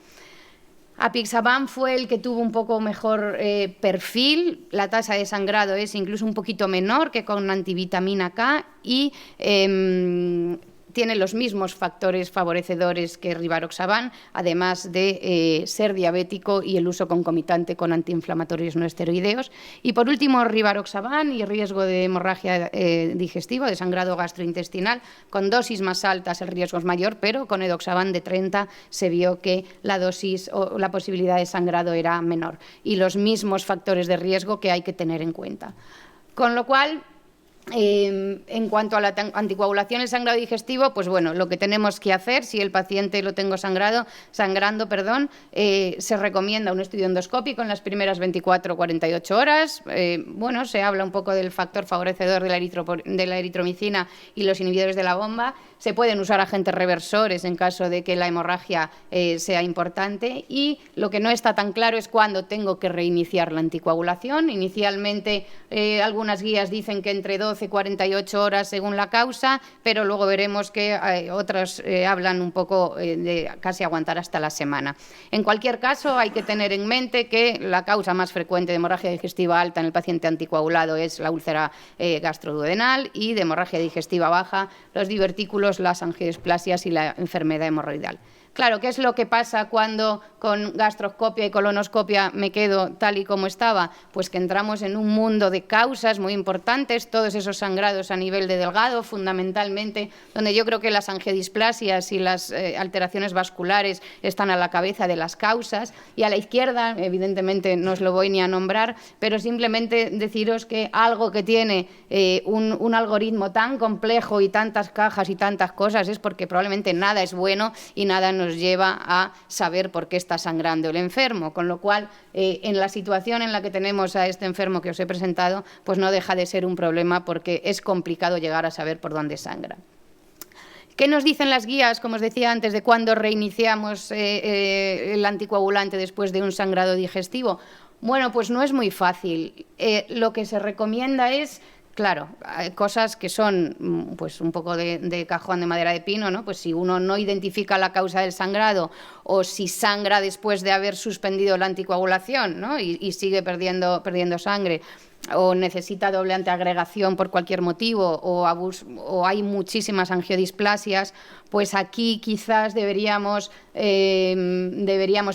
Apixaban fue el que tuvo un poco mejor perfil, la tasa de sangrado es incluso un poquito menor que con antivitamina K y tiene los mismos factores favorecedores que rivaroxaban, además de ser diabético y el uso concomitante con antiinflamatorios no esteroideos. Y por último, rivaroxaban y riesgo de hemorragia digestiva, de sangrado gastrointestinal, con dosis más altas el riesgo es mayor, pero con edoxaban de 30 se vio que la dosis o la posibilidad de sangrado era menor. Y los mismos factores de riesgo que hay que tener en cuenta. Con lo cual, en cuanto a la anticoagulación y el sangrado digestivo, pues bueno, lo que tenemos que hacer, si el paciente lo tengo sangrando, se recomienda un estudio endoscópico en las primeras 24 o 48 horas. Bueno, se habla un poco del factor favorecedor de la eritromicina y los inhibidores de la bomba. Se pueden usar agentes reversores en caso de que la hemorragia sea importante y lo que no está tan claro es cuándo tengo que reiniciar la anticoagulación. Inicialmente algunas guías dicen que entre 12 y 48 horas según la causa, pero luego veremos que otras hablan un poco de casi aguantar hasta la semana. En cualquier caso, hay que tener en mente que la causa más frecuente de hemorragia digestiva alta en el paciente anticoagulado es la úlcera gastroduodenal y de hemorragia digestiva baja, los divertículos, las angiodisplasias y la enfermedad hemorroidal. Claro, ¿qué es lo que pasa cuando con gastroscopia y colonoscopia me quedo tal y como estaba? Pues que entramos en un mundo de causas muy importantes, todos esos sangrados a nivel de delgado, fundamentalmente, donde yo creo que las angiodisplasias y las alteraciones vasculares están a la cabeza de las causas, y a la izquierda, evidentemente no os lo voy ni a nombrar, pero simplemente deciros que algo que tiene un algoritmo tan complejo y tantas cajas y tantas cosas es porque probablemente nada es bueno y nada nos lleva a saber por qué está sangrando el enfermo, con lo cual en la situación en la que tenemos a este enfermo que os he presentado, pues no deja de ser un problema porque es complicado llegar a saber por dónde sangra. ¿Qué nos dicen las guías, como os decía antes, de cuándo reiniciamos el anticoagulante después de un sangrado digestivo? Bueno, pues no es muy fácil. Lo que se recomienda es, claro, hay cosas que son pues un poco de cajón de madera de pino, ¿no? Pues si uno no identifica la causa del sangrado o si sangra después de haber suspendido la anticoagulación, ¿no? y sigue perdiendo sangre, o necesita doble antiagregación por cualquier motivo o hay muchísimas angiodisplasias, pues aquí quizás deberíamos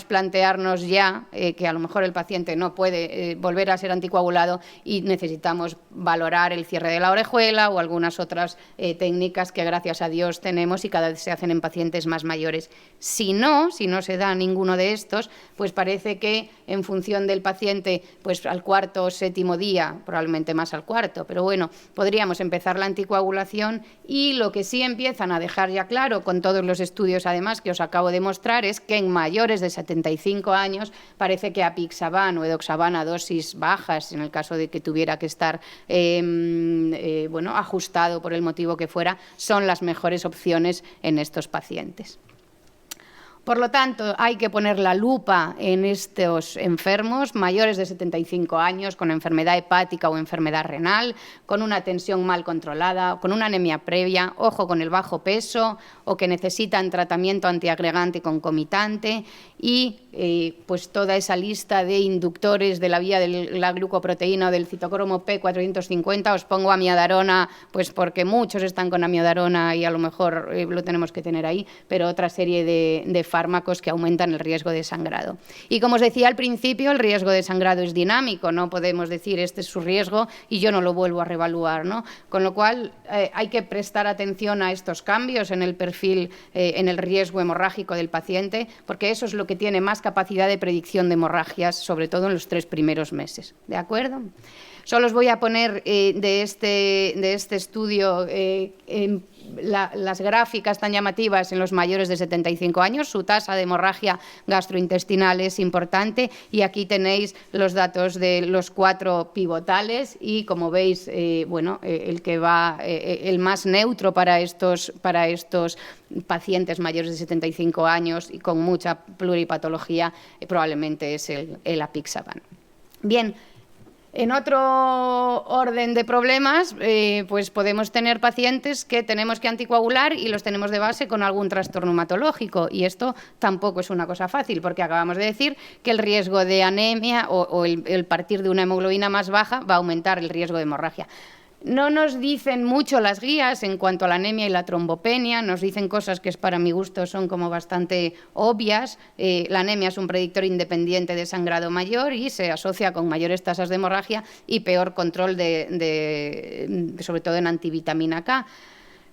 plantearnos ya que a lo mejor el paciente no puede volver a ser anticoagulado y necesitamos valorar el cierre de la orejuela o algunas otras técnicas que gracias a Dios tenemos y cada vez se hacen en pacientes más mayores. Si no se da ninguno de estos, pues parece que en función del paciente, pues al cuarto o séptimo día, probablemente más al cuarto, pero bueno, podríamos empezar la anticoagulación y lo que sí empiezan a dejar ya claro con todos los estudios además que os acabo de mostrar es que en mayores de 75 años parece que apixaban o edoxaban a dosis bajas en el caso de que tuviera que estar ajustado por el motivo que fuera, son las mejores opciones en estos pacientes. Por lo tanto, hay que poner la lupa en estos enfermos mayores de 75 años con enfermedad hepática o enfermedad renal, con una tensión mal controlada, con una anemia previa, ojo con el bajo peso o que necesitan tratamiento antiagregante concomitante y pues toda esa lista de inductores de la vía de la glucoproteína o del citocromo P450. Os pongo amiodarona pues porque muchos están con amiodarona y a lo mejor lo tenemos que tener ahí, pero otra serie de fármacos que aumentan el riesgo de sangrado. Y como os decía al principio, el riesgo de sangrado es dinámico, no podemos decir este es su riesgo y yo no lo vuelvo a reevaluar, ¿no? Con lo cual hay que prestar atención a estos cambios en el perfil, en el riesgo hemorrágico del paciente, porque eso es lo que tiene más capacidad de predicción de hemorragias, sobre todo en los 3 primeros meses. ¿De acuerdo? Solo os voy a poner de este estudio las gráficas tan llamativas en los mayores de 75 años. Su tasa de hemorragia gastrointestinal es importante y aquí tenéis los datos de los 4 pivotales y, como veis, el más neutro para estos pacientes mayores de 75 años y con mucha pluripatología probablemente es el apixaban. Bien. En otro orden de problemas, pues podemos tener pacientes que tenemos que anticoagular y los tenemos de base con algún trastorno hematológico y esto tampoco es una cosa fácil porque acabamos de decir que el riesgo de anemia o el partir de una hemoglobina más baja va a aumentar el riesgo de hemorragia. No nos dicen mucho las guías en cuanto a la anemia y la trombopenia, nos dicen cosas que para mi gusto son como bastante obvias. La anemia es un predictor independiente de sangrado mayor y se asocia con mayores tasas de hemorragia y peor control sobre todo en antivitamina K.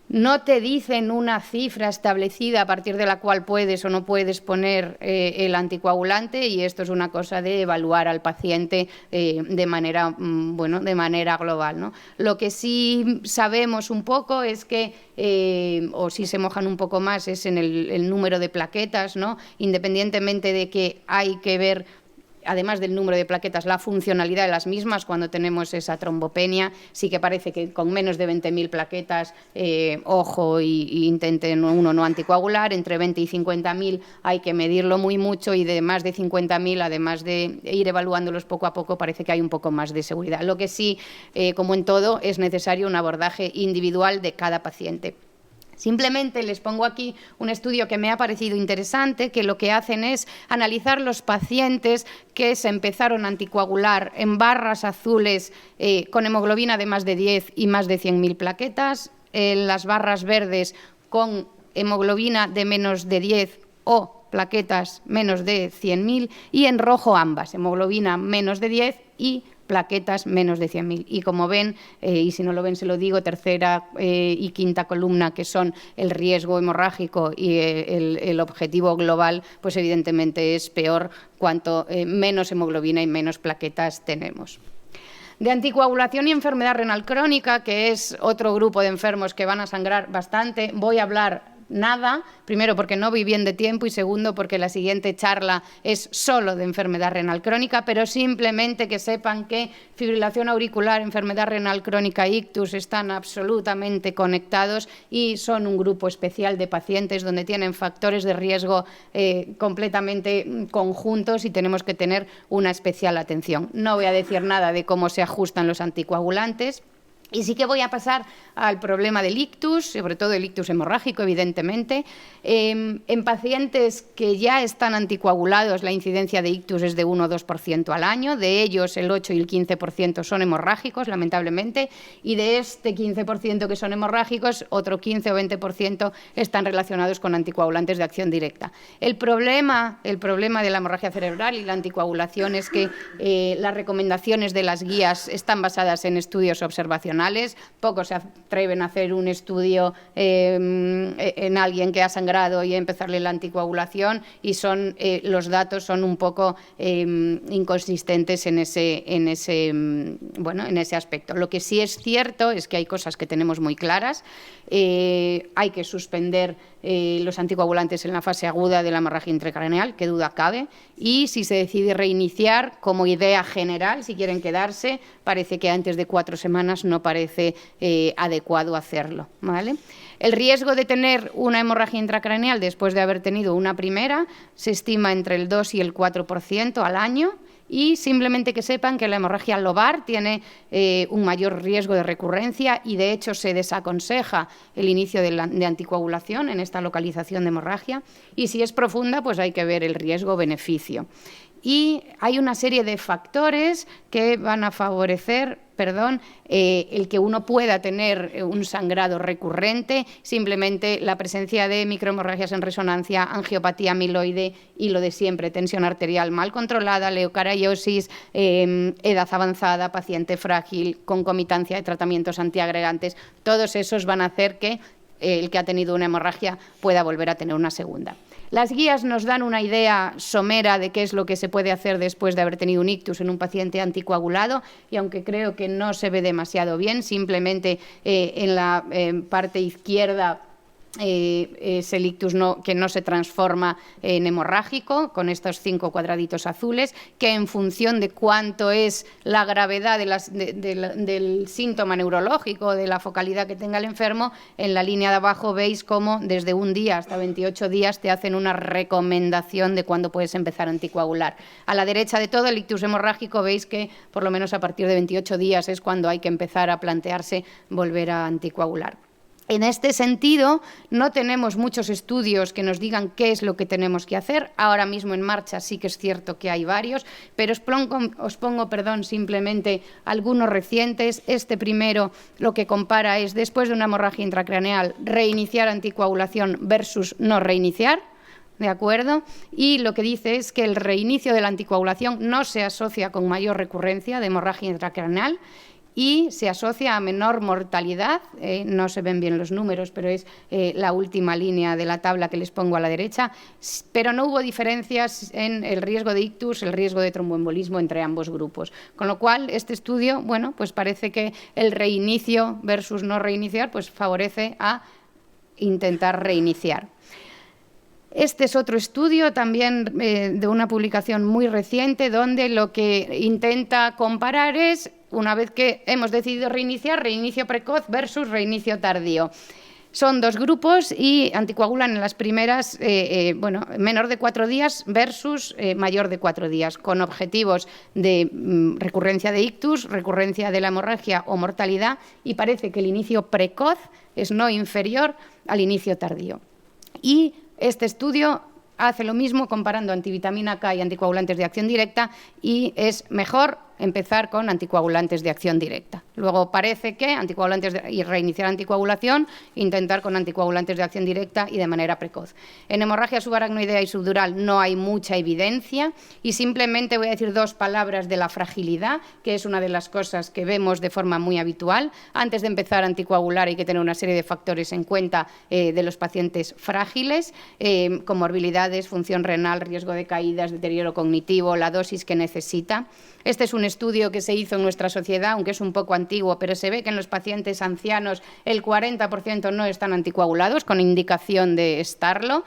No te dicen una cifra establecida a partir de la cual puedes o no puedes poner el anticoagulante y esto es una cosa de evaluar al paciente de manera global, ¿no? Lo que sí sabemos un poco es que, o si se mojan un poco más, es en el número de plaquetas, ¿no? Independientemente de que hay que ver, además del número de plaquetas, la funcionalidad de las mismas cuando tenemos esa trombopenia. Sí que parece que con menos de 20.000 plaquetas, ojo y intenten uno no anticoagular. Entre 20 y 50.000 hay que medirlo muy mucho y de más de 50.000, además de ir evaluándolos poco a poco, parece que hay un poco más de seguridad. Lo que sí, como en todo, es necesario un abordaje individual de cada paciente. Simplemente les pongo aquí un estudio que me ha parecido interesante, que lo que hacen es analizar los pacientes que se empezaron a anticoagular en barras azules con hemoglobina de más de 10 y más de 100.000 plaquetas, en las barras verdes con hemoglobina de menos de 10 o plaquetas menos de 100.000 y en rojo ambas, hemoglobina menos de 10 y plaquetas menos de 100.000. Y como ven, y si no lo ven se lo digo, tercera y quinta columna, que son el riesgo hemorrágico y el objetivo global, pues evidentemente es peor cuanto menos hemoglobina y menos plaquetas tenemos. De anticoagulación y enfermedad renal crónica, que es otro grupo de enfermos que van a sangrar bastante, voy a hablar nada, primero porque no voy bien de tiempo y segundo porque la siguiente charla es solo de enfermedad renal crónica, pero simplemente que sepan que fibrilación auricular, enfermedad renal crónica e ictus están absolutamente conectados y son un grupo especial de pacientes donde tienen factores de riesgo completamente conjuntos y tenemos que tener una especial atención. No voy a decir nada de cómo se ajustan los anticoagulantes. Y sí que voy a pasar al problema del ictus, sobre todo el ictus hemorrágico, evidentemente. En pacientes que ya están anticoagulados, la incidencia de ictus es de 1 o 2% al año. De ellos, el 8 y el 15% son hemorrágicos, lamentablemente. Y de este 15% que son hemorrágicos, otro 15 o 20% están relacionados con anticoagulantes de acción directa. El problema de la hemorragia cerebral y la anticoagulación es que las recomendaciones de las guías están basadas en estudios observacionales. Pocos se atreven a hacer un estudio en alguien que ha sangrado y empezarle la anticoagulación, y los datos son un poco inconsistentes en ese aspecto. Lo que sí es cierto es que hay cosas que tenemos muy claras. Hay que suspender los anticoagulantes en la fase aguda de la hemorragia intracraneal, qué duda cabe, y si se decide reiniciar, como idea general, si quieren quedarse, parece que antes de 4 semanas no parece adecuado hacerlo, ¿vale? El riesgo de tener una hemorragia intracraneal después de haber tenido una primera se estima entre el 2 y el 4% al año. Y simplemente que sepan que la hemorragia lobar tiene un mayor riesgo de recurrencia, y de hecho se desaconseja el inicio de anticoagulación en esta localización de hemorragia, y si es profunda pues hay que ver el riesgo-beneficio. Y hay una serie de factores que van a favorecer el que uno pueda tener un sangrado recurrente, simplemente la presencia de microhemorragias en resonancia, angiopatía amiloide y lo de siempre, tensión arterial mal controlada, leucariosis, edad avanzada, paciente frágil, concomitancia de tratamientos antiagregantes. Todos esos van a hacer que el que ha tenido una hemorragia pueda volver a tener una segunda. Las guías nos dan una idea somera de qué es lo que se puede hacer después de haber tenido un ictus en un paciente anticoagulado, y aunque creo que no se ve demasiado bien, simplemente en la parte izquierda es el ictus que no se transforma en hemorrágico, con estos 5 cuadraditos azules, que en función de cuánto es la gravedad del síntoma neurológico, de la focalidad que tenga el enfermo, en la línea de abajo veis cómo desde 1 día hasta 28 días te hacen una recomendación de cuándo puedes empezar a anticoagular. A la derecha de todo el ictus hemorrágico veis que por lo menos a partir de 28 días es cuando hay que empezar a plantearse volver a anticoagular. En este sentido, no tenemos muchos estudios que nos digan qué es lo que tenemos que hacer. Ahora mismo en marcha sí que es cierto que hay varios, pero os pongo simplemente algunos recientes. Este primero lo que compara es, después de una hemorragia intracraneal, reiniciar anticoagulación versus no reiniciar. ¿De acuerdo? Y lo que dice es que el reinicio de la anticoagulación no se asocia con mayor recurrencia de hemorragia intracraneal, y se asocia a menor mortalidad. No se ven bien los números, pero es la última línea de la tabla que les pongo a la derecha, pero no hubo diferencias en el riesgo de ictus, el riesgo de tromboembolismo entre ambos grupos. Con lo cual, este estudio, bueno, pues parece que el reinicio versus no reiniciar, pues favorece a intentar reiniciar. Este es otro estudio también de una publicación muy reciente, donde lo que intenta comparar es, una vez que hemos decidido reiniciar, reinicio precoz versus reinicio tardío. Son 2 grupos y anticoagulan en las primeras, menor de 4 días versus mayor de 4 días, con objetivos de recurrencia de ictus, recurrencia de la hemorragia o mortalidad, y parece que el inicio precoz es no inferior al inicio tardío. Y este estudio hace lo mismo comparando antivitamina K y anticoagulantes de acción directa, y es mejor empezar con anticoagulantes de acción directa. Luego parece que y reiniciar anticoagulación, intentar con anticoagulantes de acción directa y de manera precoz. En hemorragia subaracnoidea y subdural no hay mucha evidencia, y simplemente voy a decir 2 palabras de la fragilidad, que es una de las cosas que vemos de forma muy habitual. Antes de empezar a anticoagular hay que tener una serie de factores en cuenta de los pacientes frágiles, comorbilidades, función renal, riesgo de caídas, deterioro cognitivo, la dosis que necesita. Este es un estudio que se hizo en nuestra sociedad, aunque es un poco antiguo, pero se ve que en los pacientes ancianos el 40% no están anticoagulados, con indicación de estarlo.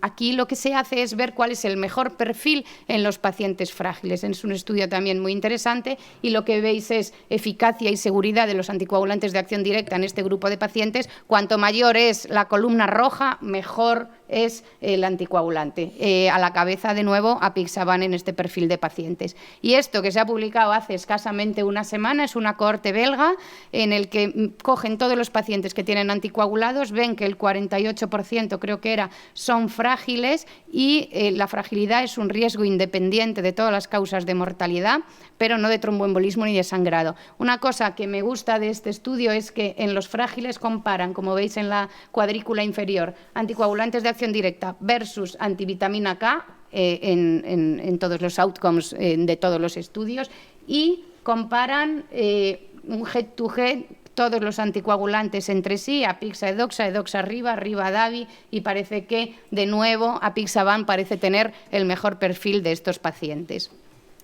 Aquí lo que se hace es ver cuál es el mejor perfil en los pacientes frágiles. Es un estudio también muy interesante, y lo que veis es eficacia y seguridad de los anticoagulantes de acción directa en este grupo de pacientes. Cuanto mayor es la columna roja, mejor es el anticoagulante. A la cabeza, de nuevo, apixaban en este perfil de pacientes. Y esto que se ha publicado hace escasamente una semana es una cohorte belga en el que cogen todos los pacientes que tienen anticoagulados, ven que el 48%, creo que era, son frágiles y la fragilidad es un riesgo independiente de todas las causas de mortalidad, pero no de tromboembolismo ni de sangrado. Una cosa que me gusta de este estudio es que en los frágiles comparan, como veis en la cuadrícula inferior, anticoagulantes de acción directa versus antivitamina K en todos los outcomes de todos los estudios, y comparan un head-to-head todos los anticoagulantes entre sí, Apixa, Edoxa arriba, Davi, y parece que, de nuevo, Apixaban parece tener el mejor perfil de estos pacientes.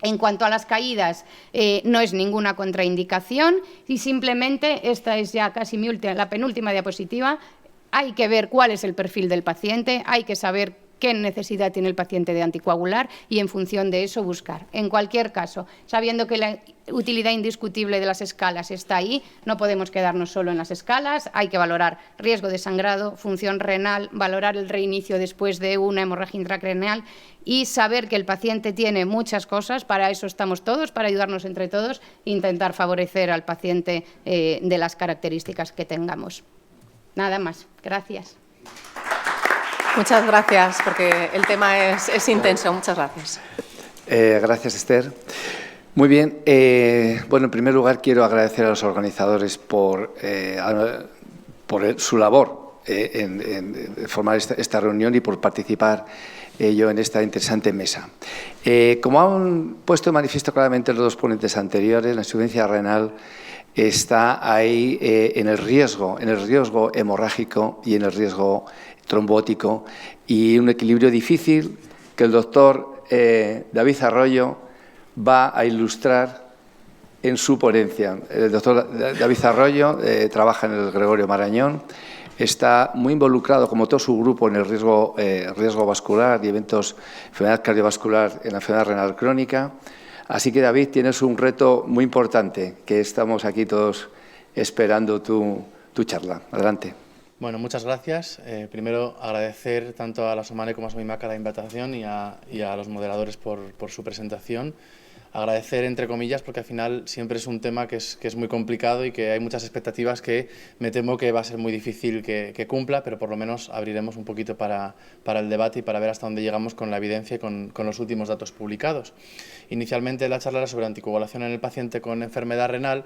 En cuanto a las caídas, no es ninguna contraindicación y simplemente, esta es ya casi la penúltima diapositiva, hay que ver cuál es el perfil del paciente, hay que saber qué necesidad tiene el paciente de anticoagular y en función de eso buscar. En cualquier caso, sabiendo que la utilidad indiscutible de las escalas está ahí, no podemos quedarnos solo en las escalas, hay que valorar riesgo de sangrado, función renal, valorar el reinicio después de una hemorragia intracraneal y saber que el paciente tiene muchas cosas, para eso estamos todos, para ayudarnos entre todos, intentar favorecer al paciente de las características que tengamos. Nada más. Gracias. Muchas gracias, porque el tema es intenso. Muchas gracias. Gracias, Esther. Muy bien. Bueno, en primer lugar, quiero agradecer a los organizadores por su labor en formar esta reunión y por participar yo en esta interesante mesa. Como han puesto de manifiesto claramente los dos ponentes anteriores, la insuficiencia renal está ahí en el riesgo hemorrágico y en el riesgo trombótico, y un equilibrio difícil que el doctor David Arroyo va a ilustrar en su ponencia. El doctor David Arroyo trabaja en el Gregorio Marañón, está muy involucrado, como todo su grupo, en el riesgo vascular y eventos de enfermedad cardiovascular en la enfermedad renal crónica. Así que, David, tienes un reto muy importante, que estamos aquí todos esperando tu charla. Adelante. Bueno, muchas gracias. Primero, agradecer tanto a la Somane como a Somimaca la invitación y a los moderadores por su presentación. Agradecer, entre comillas, porque al final siempre es un tema que es muy complicado y que hay muchas expectativas que me temo que va a ser muy difícil que cumpla, pero por lo menos abriremos un poquito para el debate y para ver hasta dónde llegamos con la evidencia y con los últimos datos publicados. Inicialmente la charla era sobre anticoagulación en el paciente con enfermedad renal.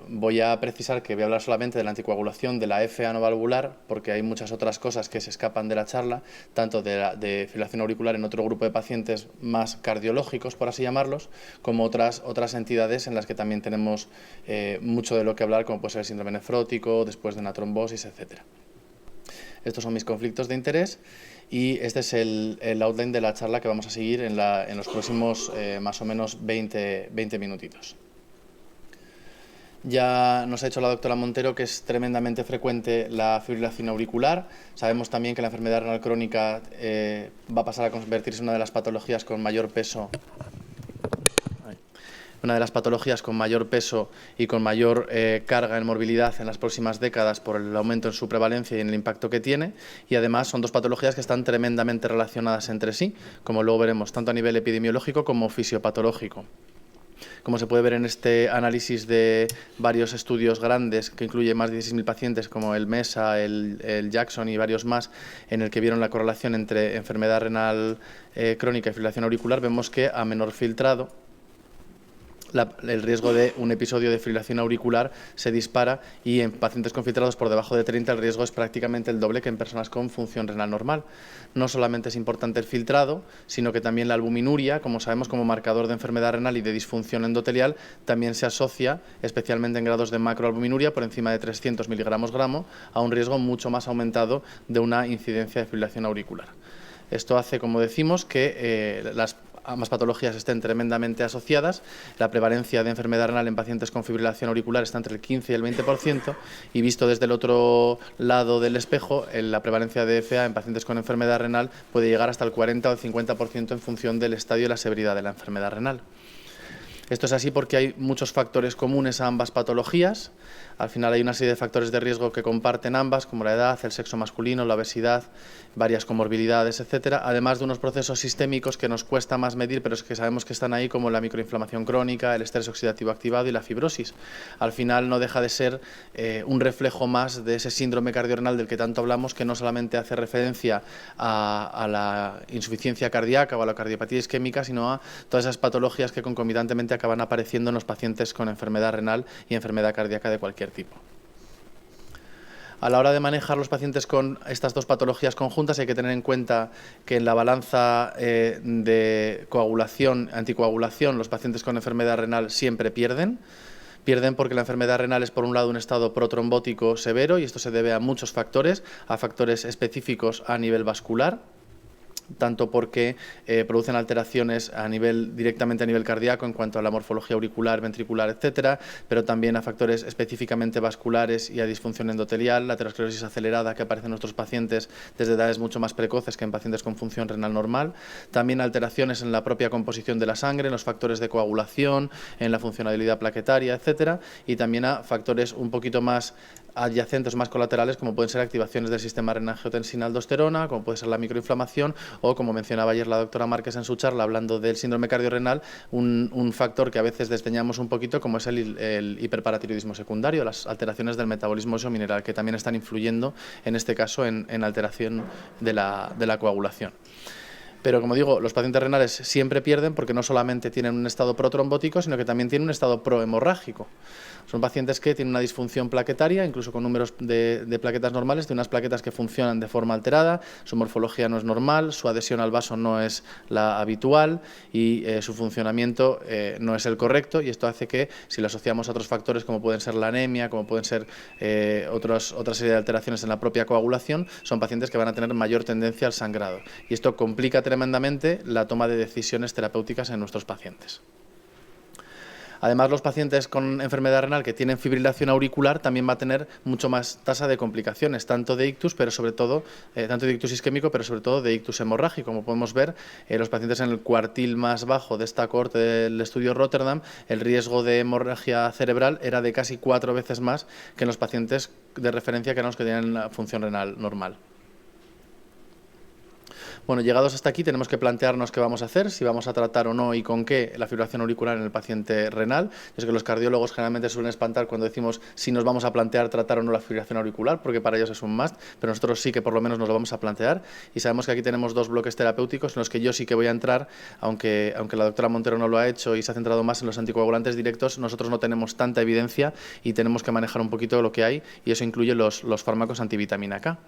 Voy a precisar que voy a hablar solamente de la anticoagulación de la FA no valvular, porque hay muchas otras cosas que se escapan de la charla, tanto de fibrilación auricular en otro grupo de pacientes más cardiológicos, por así llamarlos, como otras entidades en las que también tenemos mucho de lo que hablar, como puede ser el síndrome nefrótico, después de una trombosis, etc. Estos son mis conflictos de interés y este es el outline de la charla que vamos a seguir en los próximos más o menos 20 minutitos. Ya nos ha dicho la doctora Montero que es tremendamente frecuente la fibrilación auricular. Sabemos también que la enfermedad renal crónica va a pasar a convertirse en una de las patologías con mayor peso y con mayor carga en morbilidad en las próximas décadas por el aumento en su prevalencia y en el impacto que tiene, y además son dos patologías que están tremendamente relacionadas entre sí, como luego veremos, tanto a nivel epidemiológico como fisiopatológico. Como se puede ver en este análisis de varios estudios grandes que incluye más de 16.000 pacientes, como el MESA, el Jackson y varios más, en el que vieron la correlación entre enfermedad renal crónica y fibrilación auricular, vemos que a menor filtrado el riesgo de un episodio de fibrilación auricular se dispara, y en pacientes con filtrados por debajo de 30 el riesgo es prácticamente el doble que en personas con función renal normal. No solamente es importante el filtrado, sino que también la albuminuria, como sabemos, como marcador de enfermedad renal y de disfunción endotelial, también se asocia, especialmente en grados de macroalbuminuria por encima de 300 miligramos-gramo, a un riesgo mucho más aumentado de una incidencia de fibrilación auricular. Esto hace, como decimos, que ambas patologías estén tremendamente asociadas. La prevalencia de enfermedad renal en pacientes con fibrilación auricular está entre el 15 y el 20%, y visto desde el otro lado del espejo, la prevalencia de FA en pacientes con enfermedad renal puede llegar hasta el 40 o el 50% en función del estadio y la severidad de la enfermedad renal. Esto es así porque hay muchos factores comunes a ambas patologías. Al final hay una serie de factores de riesgo que comparten ambas, como la edad, el sexo masculino, la obesidad, varias comorbilidades, etcétera, además de unos procesos sistémicos que nos cuesta más medir, pero es que sabemos que están ahí, como la microinflamación crónica, el estrés oxidativo activado y la fibrosis. Al final no deja de ser un reflejo más de ese síndrome cardiorrenal del que tanto hablamos, que no solamente hace referencia a la insuficiencia cardíaca o a la cardiopatía isquémica, sino a todas esas patologías que concomitantemente acaban apareciendo en los pacientes con enfermedad renal y enfermedad cardíaca de cualquier tipo. A la hora de manejar los pacientes con estas dos patologías conjuntas hay que tener en cuenta que en la balanza de coagulación, anticoagulación, los pacientes con enfermedad renal siempre pierden. Pierden porque la enfermedad renal es, por un lado, un estado protrombótico severo, y esto se debe a muchos factores, a factores específicos a nivel vascular, tanto porque producen alteraciones directamente a nivel cardíaco en cuanto a la morfología auricular, ventricular, etcétera, pero también a factores específicamente vasculares y a disfunción endotelial, la aterosclerosis acelerada que aparece en nuestros pacientes desde edades mucho más precoces que en pacientes con función renal normal, también alteraciones en la propia composición de la sangre, en los factores de coagulación, en la funcionalidad plaquetaria, etcétera, y también a factores un poquito más adyacentes, más colaterales, como pueden ser activaciones del sistema renina-angiotensina-aldosterona, como puede ser la microinflamación o, como mencionaba ayer la doctora Márquez en su charla hablando del síndrome cardiorrenal, un factor que a veces desdeñamos un poquito, como es el hiperparatiroidismo secundario, las alteraciones del metabolismo óseo mineral, que también están influyendo en este caso en alteración de la coagulación. Pero, como digo, los pacientes renales siempre pierden porque no solamente tienen un estado protrombótico, sino que también tienen un estado prohemorrágico. Son pacientes que tienen una disfunción plaquetaria, incluso con números de plaquetas normales, de unas plaquetas que funcionan de forma alterada, su morfología no es normal, su adhesión al vaso no es la habitual y su funcionamiento no es el correcto, y esto hace que, si lo asociamos a otros factores como pueden ser la anemia, como pueden ser otra serie de alteraciones en la propia coagulación, son pacientes que van a tener mayor tendencia al sangrado. Y esto complica tremendamente la toma de decisiones terapéuticas en nuestros pacientes. Además, los pacientes con enfermedad renal que tienen fibrilación auricular también va a tener mucho más tasa de complicaciones, tanto de ictus, pero sobre todo, tanto de ictus isquémico, pero sobre todo de ictus hemorrágico. Como podemos ver, los pacientes en el cuartil más bajo de esta cohorte del estudio Rotterdam, el riesgo de hemorragia cerebral era de casi 4 veces más que en los pacientes de referencia, que eran los que tienen la función renal normal. Bueno, llegados hasta aquí tenemos que plantearnos qué vamos a hacer, si vamos a tratar o no y con qué la fibrilación auricular en el paciente renal. Yo sé que los cardiólogos generalmente suelen espantar cuando decimos si nos vamos a plantear tratar o no la fibrilación auricular, porque para ellos es un must, pero nosotros sí que por lo menos nos lo vamos a plantear, y sabemos que aquí tenemos 2 bloques terapéuticos en los que yo sí que voy a entrar, aunque la doctora Montero no lo ha hecho y se ha centrado más en los anticoagulantes directos. Nosotros no tenemos tanta evidencia y tenemos que manejar un poquito lo que hay, y eso incluye los fármacos antivitamina K.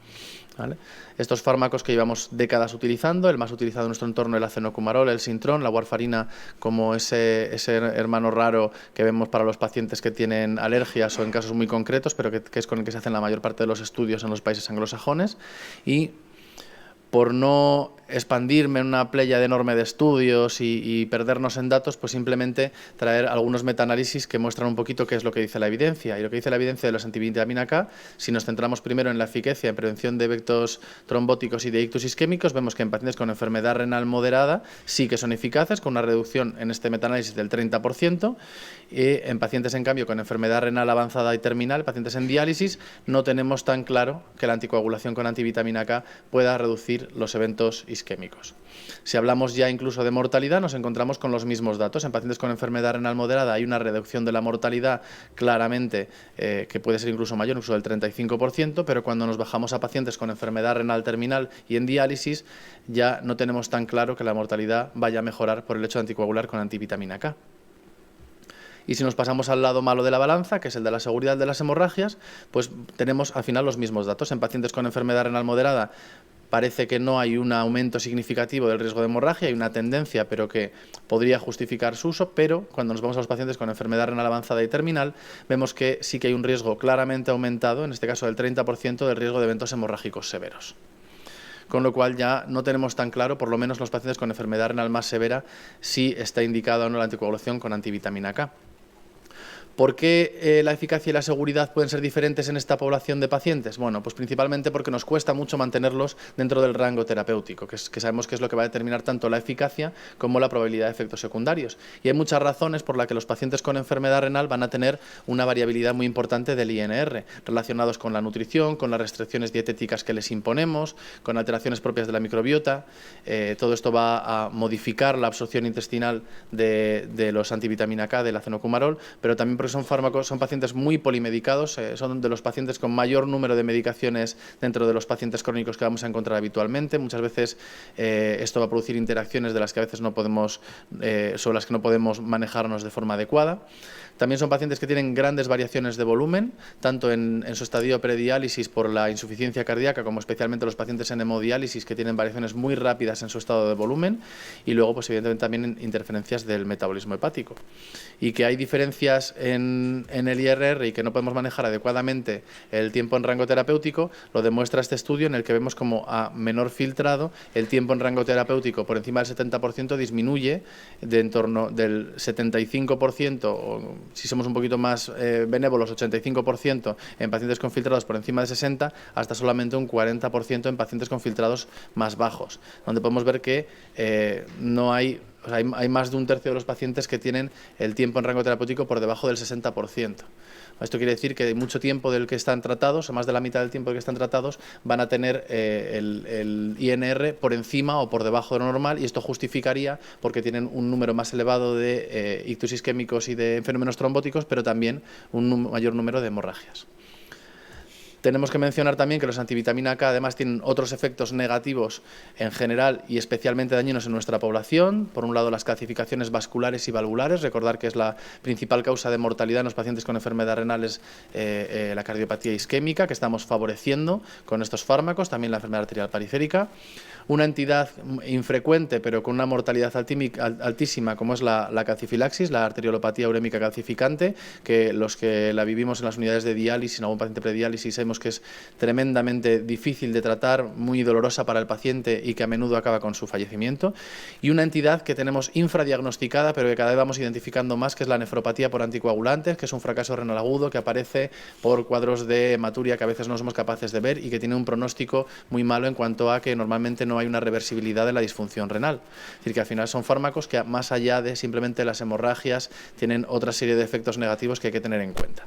¿Vale? Estos fármacos que llevamos décadas utilizando, el más utilizado en nuestro entorno, el acenocumarol, el sintrón, la warfarina, como ese hermano raro que vemos para los pacientes que tienen alergias o en casos muy concretos, pero que es con el que se hacen la mayor parte de los estudios en los países anglosajones. Y por no expandirme en una playa enorme de estudios y perdernos en datos, pues simplemente traer algunos metaanálisis que muestran un poquito qué es lo que dice la evidencia. Y lo que dice la evidencia de los antivitamina K, si nos centramos primero en la eficacia en prevención de eventos trombóticos y de ictus isquémicos, vemos que en pacientes con enfermedad renal moderada sí que son eficaces, con una reducción en este metaanálisis del 30%, y en pacientes, en cambio, con enfermedad renal avanzada y terminal, pacientes en diálisis, no tenemos tan claro que la anticoagulación con antivitamina K pueda reducir los eventos isquémicos. Si hablamos ya incluso de mortalidad, nos encontramos con los mismos datos. En pacientes con enfermedad renal moderada hay una reducción de la mortalidad claramente que puede ser incluso mayor, incluso del 35%, pero cuando nos bajamos a pacientes con enfermedad renal terminal y en diálisis, ya no tenemos tan claro que la mortalidad vaya a mejorar por el hecho de anticoagular con antivitamina K. Y si nos pasamos al lado malo de la balanza, que es el de la seguridad de las hemorragias, pues tenemos al final los mismos datos. En pacientes con enfermedad renal moderada parece que no hay un aumento significativo del riesgo de hemorragia, hay una tendencia, pero que podría justificar su uso, pero cuando nos vamos a los pacientes con enfermedad renal avanzada y terminal, vemos que sí que hay un riesgo claramente aumentado, en este caso del 30% del riesgo de eventos hemorrágicos severos. Con lo cual ya no tenemos tan claro, por lo menos los pacientes con enfermedad renal más severa, si está indicada o no la anticoagulación con antivitamina K. ¿Por qué la eficacia y la seguridad pueden ser diferentes en esta población de pacientes? Bueno, pues principalmente porque nos cuesta mucho mantenerlos dentro del rango terapéutico, que sabemos que es lo que va a determinar tanto la eficacia como la probabilidad de efectos secundarios. Y hay muchas razones por las que los pacientes con enfermedad renal van a tener una variabilidad muy importante del INR, relacionados con la nutrición, con las restricciones dietéticas que les imponemos, con alteraciones propias de la microbiota. Todo esto va a modificar la absorción intestinal de los antivitamina K, del acenocumarol, pero también porque son pacientes muy polimedicados, son de los pacientes con mayor número de medicaciones dentro de los pacientes crónicos que vamos a encontrar habitualmente. Muchas veces esto va a producir interacciones de las que a veces sobre las que no podemos manejarnos de forma adecuada. También son pacientes que tienen grandes variaciones de volumen, tanto en su estadio prediálisis por la insuficiencia cardíaca, como especialmente los pacientes en hemodiálisis, que tienen variaciones muy rápidas en su estado de volumen, y luego, pues evidentemente, también interferencias del metabolismo hepático. Y que hay diferencias en el IRR y que no podemos manejar adecuadamente el tiempo en rango terapéutico, lo demuestra este estudio en el que vemos como a menor filtrado el tiempo en rango terapéutico por encima del 70% disminuye de en torno del 75%, o si somos un poquito más benévolos, 85% en pacientes con filtrados por encima de 60, hasta solamente un 40% en pacientes con filtrados más bajos, donde podemos ver que hay más de un tercio de los pacientes que tienen el tiempo en rango terapéutico por debajo del 60%. Esto quiere decir que mucho tiempo del que están tratados, o más de la mitad del tiempo del que están tratados, van a tener el INR por encima o por debajo de lo normal, y esto justificaría porque tienen un número más elevado de ictus isquémicos y de fenómenos trombóticos, pero también un mayor número de hemorragias. Tenemos que mencionar también que los antivitamina K además tienen otros efectos negativos en general y especialmente dañinos en nuestra población. Por un lado, las calcificaciones vasculares y valvulares. Recordar que es la principal causa de mortalidad en los pacientes con enfermedad renal, es la cardiopatía isquémica, que estamos favoreciendo con estos fármacos, también la enfermedad arterial periférica. Una entidad infrecuente, pero con una mortalidad altísima, como es la calcifilaxis, la arteriolopatía urémica calcificante, que los que la vivimos en las unidades de diálisis, en algún paciente prediálisis, sabemos que es tremendamente difícil de tratar, muy dolorosa para el paciente y que a menudo acaba con su fallecimiento. Y una entidad que tenemos infradiagnosticada, pero que cada vez vamos identificando más, que es la nefropatía por anticoagulantes, que es un fracaso renal agudo que aparece por cuadros de hematuria que a veces no somos capaces de ver y que tiene un pronóstico muy malo en cuanto a que normalmente no hay una reversibilidad de la disfunción renal. Es decir, que al final son fármacos que, más allá de simplemente las hemorragias, tienen otra serie de efectos negativos que hay que tener en cuenta.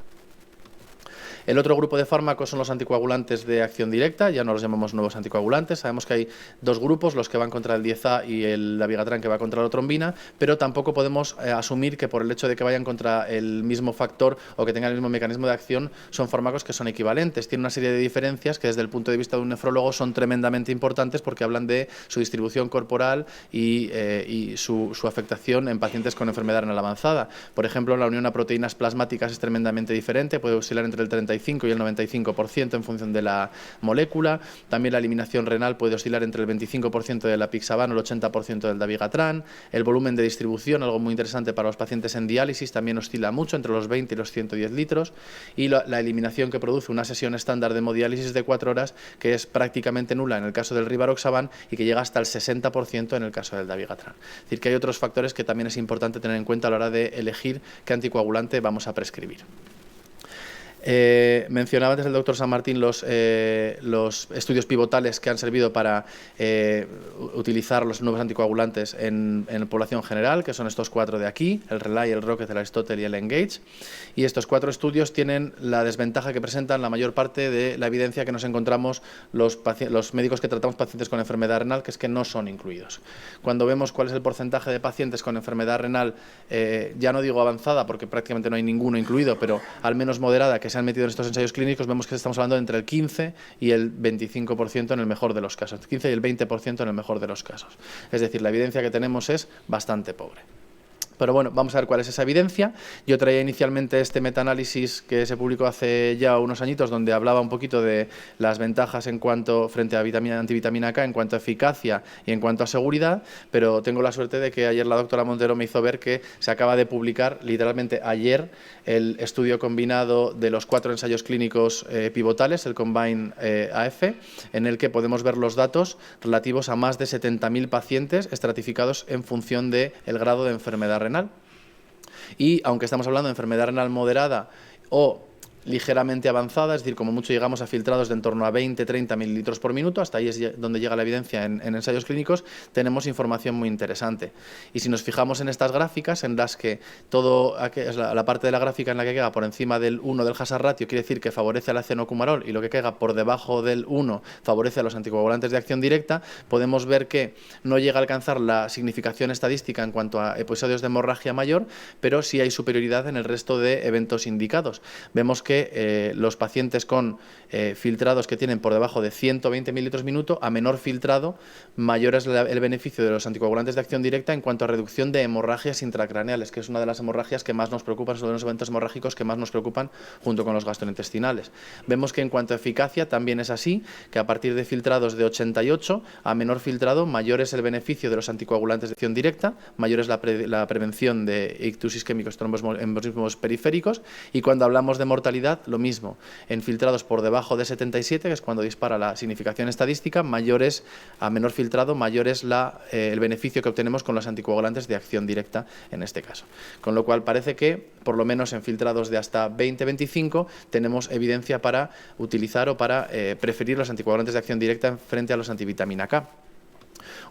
El otro grupo de fármacos son los anticoagulantes de acción directa, ya no los llamamos nuevos anticoagulantes. Sabemos que hay dos grupos, los que van contra el 10A y el dabigatran, que va contra la trombina, pero tampoco podemos asumir que por el hecho de que vayan contra el mismo factor o que tengan el mismo mecanismo de acción son fármacos que son equivalentes. Tienen una serie de diferencias que desde el punto de vista de un nefrólogo son tremendamente importantes, porque hablan de su distribución corporal y su afectación en pacientes con enfermedad renal avanzada. Por ejemplo, la unión a proteínas plasmáticas es tremendamente diferente, puede oscilar entre el 35 y el 95% en función de la molécula. También la eliminación renal puede oscilar entre el 25% de la apixaban o el 80% del dabigatran. El volumen de distribución, algo muy interesante para los pacientes en diálisis, también oscila mucho entre los 20 y los 110 litros. Y la eliminación que produce una sesión estándar de hemodiálisis de 4 horas, que es prácticamente nula en el caso del rivaroxaban y que llega hasta el 60% en el caso del dabigatran. Es decir, que hay otros factores que también es importante tener en cuenta a la hora de elegir qué anticoagulante vamos a prescribir. Mencionaba antes el doctor San Martín los estudios pivotales que han servido para utilizar los nuevos anticoagulantes en población general, que son estos 4 de aquí, el RELAY, el ROCKET, el Aristotle y el ENGAGE. Y estos 4 estudios tienen la desventaja que presentan la mayor parte de la evidencia que nos encontramos los médicos que tratamos pacientes con enfermedad renal, que es que no son incluidos. Cuando vemos cuál es el porcentaje de pacientes con enfermedad renal, ya no digo avanzada, porque prácticamente no hay ninguno incluido, pero al menos moderada, que se han metido en estos ensayos clínicos, vemos que estamos hablando de entre el 15 y el 25% en el mejor de los casos, el 15 y el 20% en el mejor de los casos. Es decir, la evidencia que tenemos es bastante pobre. Pero bueno, vamos a ver cuál es esa evidencia. Yo traía inicialmente este metaanálisis que se publicó hace ya unos añitos, donde hablaba un poquito de las ventajas en cuanto frente a antivitamina K, en cuanto a eficacia y en cuanto a seguridad, pero tengo la suerte de que ayer la doctora Montero me hizo ver que se acaba de publicar literalmente ayer el estudio combinado de los 4 ensayos clínicos pivotales, el Combine AF, en el que podemos ver los datos relativos a más de 70.000 pacientes estratificados en función del grado de enfermedad renal. Y aunque estamos hablando de enfermedad renal moderada o ligeramente avanzada, es decir, como mucho llegamos a filtrados de en torno a 20-30 mililitros por minuto, hasta ahí es donde llega la evidencia en ensayos clínicos, tenemos información muy interesante. Y si nos fijamos en estas gráficas, en las que la parte de la gráfica en la que caiga por encima del 1 del hazard ratio quiere decir que favorece al acenocumarol, y lo que caiga por debajo del 1 favorece a los anticoagulantes de acción directa, podemos ver que no llega a alcanzar la significación estadística en cuanto a episodios de hemorragia mayor, pero sí hay superioridad en el resto de eventos indicados. Vemos que los pacientes con filtrados que tienen por debajo de 120 mililitros minuto, a menor filtrado, mayor es el beneficio de los anticoagulantes de acción directa en cuanto a reducción de hemorragias intracraneales, que es una de las hemorragias que más nos preocupan, son los eventos hemorrágicos que más nos preocupan junto con los gastrointestinales. Vemos que en cuanto a eficacia también es así, que a partir de filtrados de 88, a menor filtrado, mayor es el beneficio de los anticoagulantes de acción directa, mayor es la prevención de ictus isquémicos, tromboembolismos periféricos, y cuando hablamos de mortalidad, lo mismo, en filtrados por debajo de 77, que es cuando dispara la significación estadística, a menor filtrado, mayor es el beneficio que obtenemos con los anticoagulantes de acción directa en este caso. Con lo cual parece que, por lo menos en filtrados de hasta 20-25, tenemos evidencia para utilizar o para preferir los anticoagulantes de acción directa frente a los antivitamina K.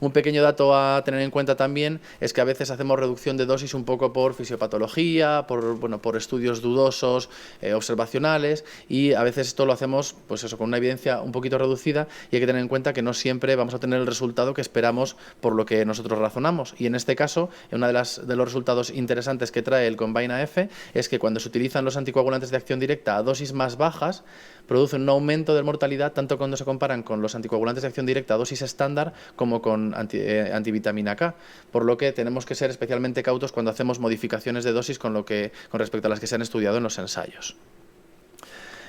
Un pequeño dato a tener en cuenta también es que a veces hacemos reducción de dosis un poco por fisiopatología, por estudios dudosos, observacionales, y a veces esto lo hacemos pues eso, con una evidencia un poquito reducida, y hay que tener en cuenta que no siempre vamos a tener el resultado que esperamos por lo que nosotros razonamos. Y en este caso, uno de los resultados interesantes que trae el Combine-AF es que cuando se utilizan los anticoagulantes de acción directa a dosis más bajas, producen un aumento de mortalidad tanto cuando se comparan con los anticoagulantes de acción directa a dosis estándar como con antivitamina K, por lo que tenemos que ser especialmente cautos cuando hacemos modificaciones de dosis con respecto a las que se han estudiado en los ensayos.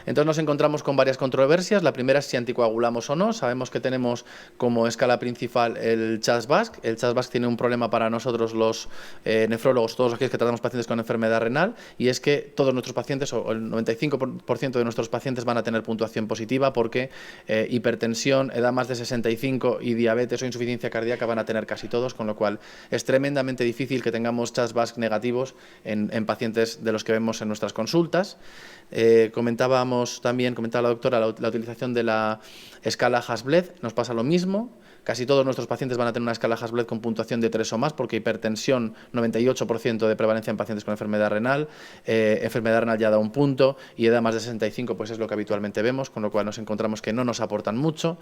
Entonces nos encontramos con varias controversias. La primera es si anticoagulamos o no. Sabemos que tenemos como escala principal el CHAS-VASc. El CHAS-VASc tiene un problema para nosotros los nefrólogos, todos aquellos que tratamos pacientes con enfermedad renal, y es que todos nuestros pacientes, o el 95% de nuestros pacientes, van a tener puntuación positiva porque hipertensión, edad más de 65 y diabetes o insuficiencia cardíaca van a tener casi todos, con lo cual es tremendamente difícil que tengamos CHAS-VASc en pacientes de los que vemos en nuestras consultas. Comentaba la doctora la utilización de la escala Hasbled, nos pasa lo mismo. Casi todos nuestros pacientes van a tener una escala Hasbled con puntuación de 3 o más, porque hipertensión, 98% de prevalencia en pacientes con enfermedad renal ya da un punto, y edad más de 65 pues es lo que habitualmente vemos, con lo cual nos encontramos que no nos aportan mucho.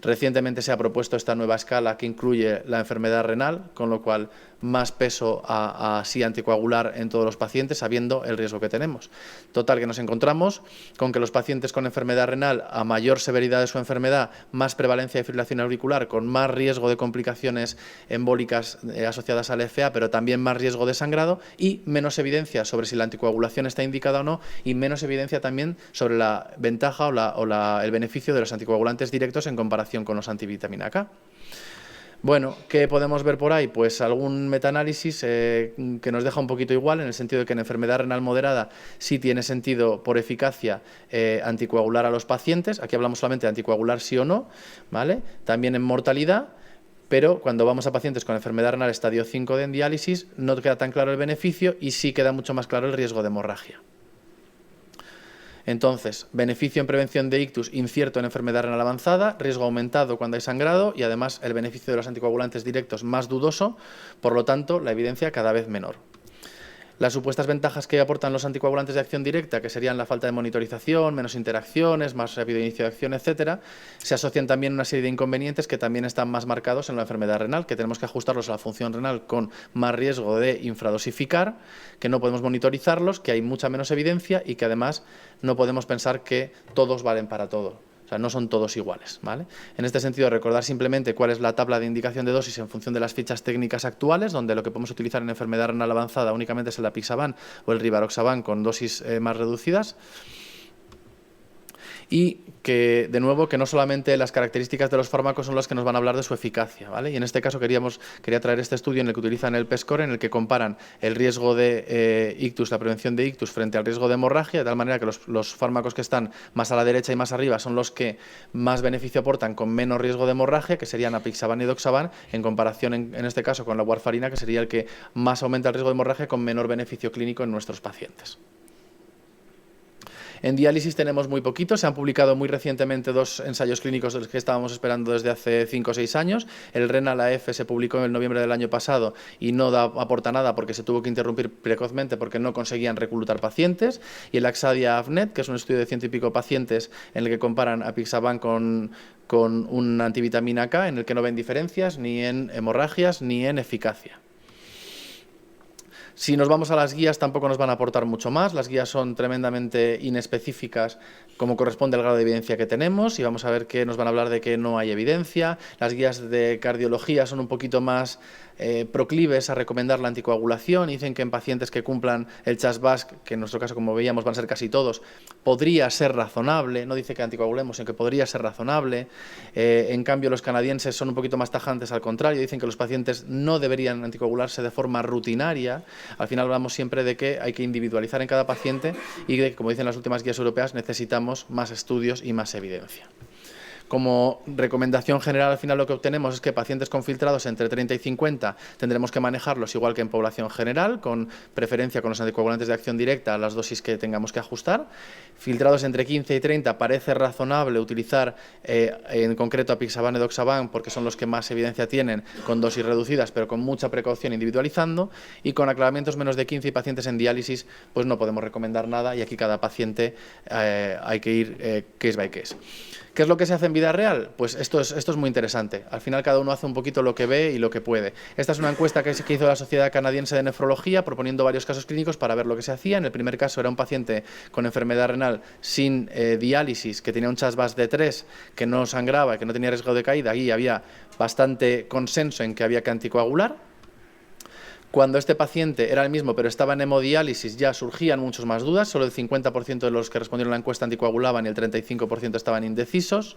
Recientemente se ha propuesto esta nueva escala que incluye la enfermedad renal, con lo cual más peso a sí anticoagular en todos los pacientes, sabiendo el riesgo que tenemos. Total, que nos encontramos con que los pacientes con enfermedad renal, a mayor severidad de su enfermedad, más prevalencia de fibrilación auricular, con más riesgo de complicaciones embólicas asociadas al FA, pero también más riesgo de sangrado, y menos evidencia sobre si la anticoagulación está indicada o no, y menos evidencia también sobre la ventaja o el beneficio de los anticoagulantes directos en comparación con los antivitamina K. Bueno, ¿qué podemos ver por ahí? Pues algún metaanálisis que nos deja un poquito igual, en el sentido de que en enfermedad renal moderada sí tiene sentido por eficacia anticoagular a los pacientes. Aquí hablamos solamente de anticoagular sí o no, ¿vale? También en mortalidad, pero cuando vamos a pacientes con enfermedad renal estadio 5 en diálisis no queda tan claro el beneficio y sí queda mucho más claro el riesgo de hemorragia. Entonces, beneficio en prevención de ictus incierto en enfermedad renal avanzada, riesgo aumentado cuando hay sangrado, y además el beneficio de los anticoagulantes directos más dudoso, por lo tanto la evidencia cada vez menor. Las supuestas ventajas que aportan los anticoagulantes de acción directa, que serían la falta de monitorización, menos interacciones, más rápido inicio de acción, etcétera, se asocian también a una serie de inconvenientes que también están más marcados en la enfermedad renal, que tenemos que ajustarlos a la función renal con más riesgo de infradosificar, que no podemos monitorizarlos, que hay mucha menos evidencia y que además no podemos pensar que todos valen para todo. O sea, no son todos iguales, ¿vale? En este sentido, recordar simplemente cuál es la tabla de indicación de dosis en función de las fichas técnicas actuales, donde lo que podemos utilizar en enfermedad renal avanzada únicamente es el apixaban o el rivaroxaban con dosis más reducidas. y que, de nuevo, que no solamente las características de los fármacos son las que nos van a hablar de su eficacia, ¿vale? Y en este caso quería traer este estudio en el que utilizan el PESCOR, en el que comparan el riesgo de ictus, la prevención de ictus, frente al riesgo de hemorragia, de tal manera que los fármacos que están más a la derecha y más arriba son los que más beneficio aportan con menos riesgo de hemorragia, que serían apixaban y edoxaban, en comparación, en este caso, con la warfarina, que sería el que más aumenta el riesgo de hemorragia con menor beneficio clínico en nuestros pacientes. En diálisis tenemos muy poquito, se han publicado muy recientemente 2 ensayos clínicos de los que estábamos esperando desde hace 5 o 6 años. El RENAL-AF se publicó en noviembre del año pasado y no aporta nada porque se tuvo que interrumpir precozmente porque no conseguían reclutar pacientes. Y el AXADIA-AFNET, que es un estudio de 100 y pico pacientes en el que comparan apixaban con una antivitamina K, en el que no ven diferencias ni en hemorragias ni en eficacia. Si nos vamos a las guías, tampoco nos van a aportar mucho más. Las guías son tremendamente inespecíficas como corresponde al grado de evidencia que tenemos, y vamos a ver que nos van a hablar de que no hay evidencia. Las guías de cardiología son un poquito más proclives a recomendar la anticoagulación. Dicen que en pacientes que cumplan el CHAS-BASC, que en nuestro caso, como veíamos, van a ser casi todos, podría ser razonable. No dice que anticoagulemos, sino que podría ser razonable. En cambio, los canadienses son un poquito más tajantes, al contrario. Dicen que los pacientes no deberían anticoagularse de forma rutinaria. Al final hablamos siempre de que hay que individualizar en cada paciente y de que, como dicen las últimas guías europeas, necesitamos más estudios y más evidencia. Como recomendación general, al final lo que obtenemos es que pacientes con filtrados entre 30 y 50 tendremos que manejarlos igual que en población general, con preferencia con los anticoagulantes de acción directa a las dosis que tengamos que ajustar. Filtrados entre 15 y 30 parece razonable utilizar en concreto apixaban y edoxaban porque son los que más evidencia tienen, con dosis reducidas pero con mucha precaución individualizando, y con aclaramientos menos de 15 y pacientes en diálisis pues no podemos recomendar nada, y aquí cada paciente hay que ir case by case. ¿Qué es lo que se hace en vida real? Pues esto es muy interesante. Al final cada uno hace un poquito lo que ve y lo que puede. Esta es una encuesta que hizo la Sociedad Canadiense de Nefrología proponiendo varios casos clínicos para ver lo que se hacía. En el primer caso era un paciente con enfermedad renal sin diálisis, que tenía un CHAS-BASC de 3, que no sangraba, que no tenía riesgo de caída, y había bastante consenso en que había que anticoagular. Cuando este paciente era el mismo pero estaba en hemodiálisis, ya surgían muchas más dudas. Solo el 50% de los que respondieron a la encuesta anticoagulaban y el 35% estaban indecisos.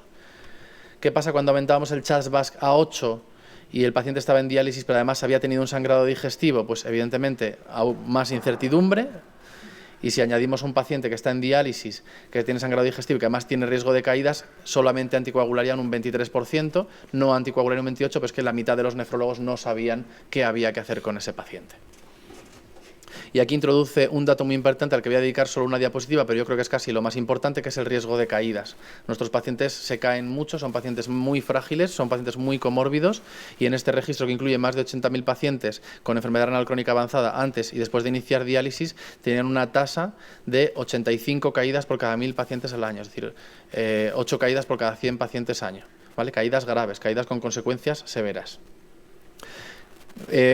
¿Qué pasa cuando aumentábamos el CHAS-BASC a 8 y el paciente estaba en diálisis pero además había tenido un sangrado digestivo? Pues evidentemente aún más incertidumbre. Y si añadimos un paciente que está en diálisis, que tiene sangrado digestivo y que además tiene riesgo de caídas, solamente anticoagularían un 23%, no anticoagularían un 28%, pero es que la mitad de los nefrólogos no sabían qué había que hacer con ese paciente. Y aquí introduce un dato muy importante al que voy a dedicar solo una diapositiva, pero yo creo que es casi lo más importante, que es el riesgo de caídas. Nuestros pacientes se caen mucho, son pacientes muy frágiles, son pacientes muy comórbidos, y en este registro, que incluye más de 80.000 pacientes con enfermedad renal crónica avanzada antes y después de iniciar diálisis, tenían una tasa de 85 caídas por cada 1.000 pacientes al año, es decir, 8 caídas por cada 100 pacientes año, ¿vale? Caídas graves, caídas con consecuencias severas.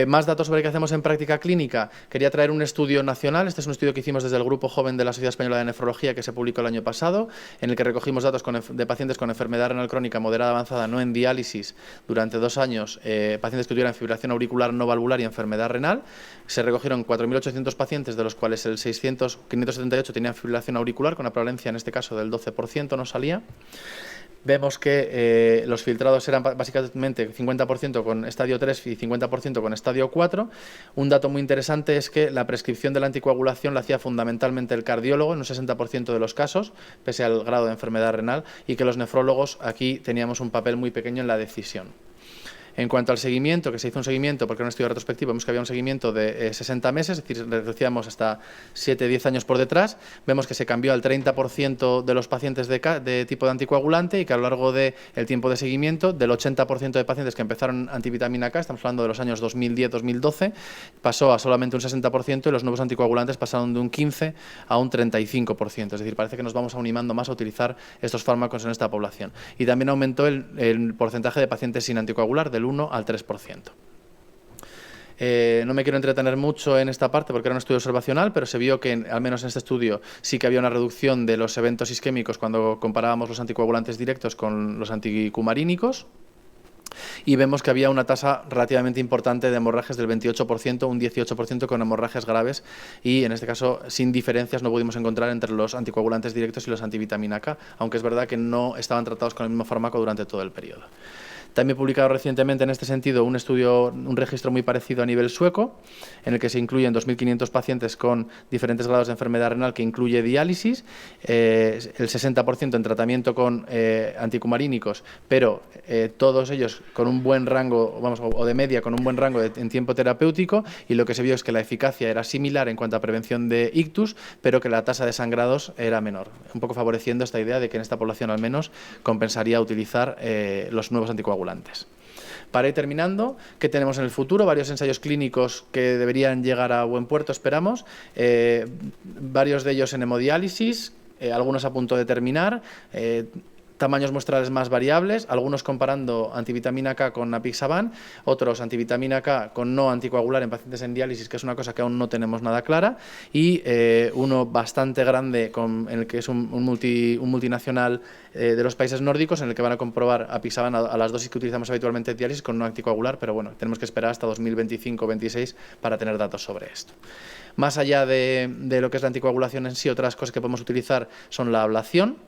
Más datos sobre qué hacemos en práctica clínica. Quería traer un estudio nacional. Este es un estudio que hicimos desde el Grupo Joven de la Sociedad Española de Nefrología, que se publicó el año pasado, en el que recogimos datos de pacientes con enfermedad renal crónica moderada avanzada, no en diálisis, durante 2 años, pacientes que tuvieran fibrilación auricular no valvular y enfermedad renal. Se recogieron 4.800 pacientes, de los cuales el 578 tenían fibrilación auricular, con una prevalencia en este caso del 12%, no salía. Vemos que los filtrados eran básicamente 50% con estadio 3 y 50% con estadio 4. Un dato muy interesante es que la prescripción de la anticoagulación la hacía fundamentalmente el cardiólogo en un 60% de los casos, pese al grado de enfermedad renal, y que los nefrólogos aquí teníamos un papel muy pequeño en la decisión. En cuanto al seguimiento, que se hizo un seguimiento, porque era un estudio retrospectivo, vemos que había un seguimiento de 60 meses, es decir, reducíamos hasta 7-10 años por detrás. Vemos que se cambió al 30% de los pacientes de tipo de anticoagulante, y que a lo largo del tiempo de seguimiento, del 80% de pacientes que empezaron antivitamina K, estamos hablando de los años 2010-2012, pasó a solamente un 60%, y los nuevos anticoagulantes pasaron de un 15% a un 35%. Es decir, parece que nos vamos animando más a utilizar estos fármacos en esta población. Y también aumentó el porcentaje de pacientes sin anticoagular, del 1 al 3%. No me quiero entretener mucho en esta parte porque era un estudio observacional, pero se vio que, al menos en este estudio, sí que había una reducción de los eventos isquémicos cuando comparábamos los anticoagulantes directos con los anticumarínicos. y vemos que había una tasa relativamente importante de hemorragias del 28%, un 18% con hemorragias graves y en este caso sin diferencias no pudimos encontrar entre los anticoagulantes directos y los antivitamina K, aunque es verdad que no estaban tratados con el mismo fármaco durante todo el periodo. También he publicado recientemente en este sentido un estudio, un registro muy parecido a nivel sueco, en el que se incluyen 2.500 pacientes con diferentes grados de enfermedad renal que incluye diálisis, el 60% en tratamiento con anticumarínicos, pero todos ellos con un buen rango, o de media, con un buen rango en tiempo terapéutico, y lo que se vio es que la eficacia era similar en cuanto a prevención de ictus, pero que la tasa de sangrados era menor, un poco favoreciendo esta idea de que en esta población al menos compensaría utilizar los nuevos anticoagulantes. Para ir terminando, ¿qué tenemos en el futuro? Varios ensayos clínicos que deberían llegar a buen puerto, esperamos, varios de ellos en hemodiálisis, algunos a punto de terminar, tamaños muestrales más variables, algunos comparando antivitamina K con apixaban, otros antivitamina K con no anticoagular en pacientes en diálisis, que es una cosa que aún no tenemos nada clara, y uno bastante grande en el que es un multinacional de los países nórdicos, en el que van a comprobar apixaban a las dosis que utilizamos habitualmente en diálisis con no anticoagular, pero bueno, tenemos que esperar hasta 2025-26 para tener datos sobre esto. Más allá de lo que es la anticoagulación en sí, otras cosas que podemos utilizar son la ablación.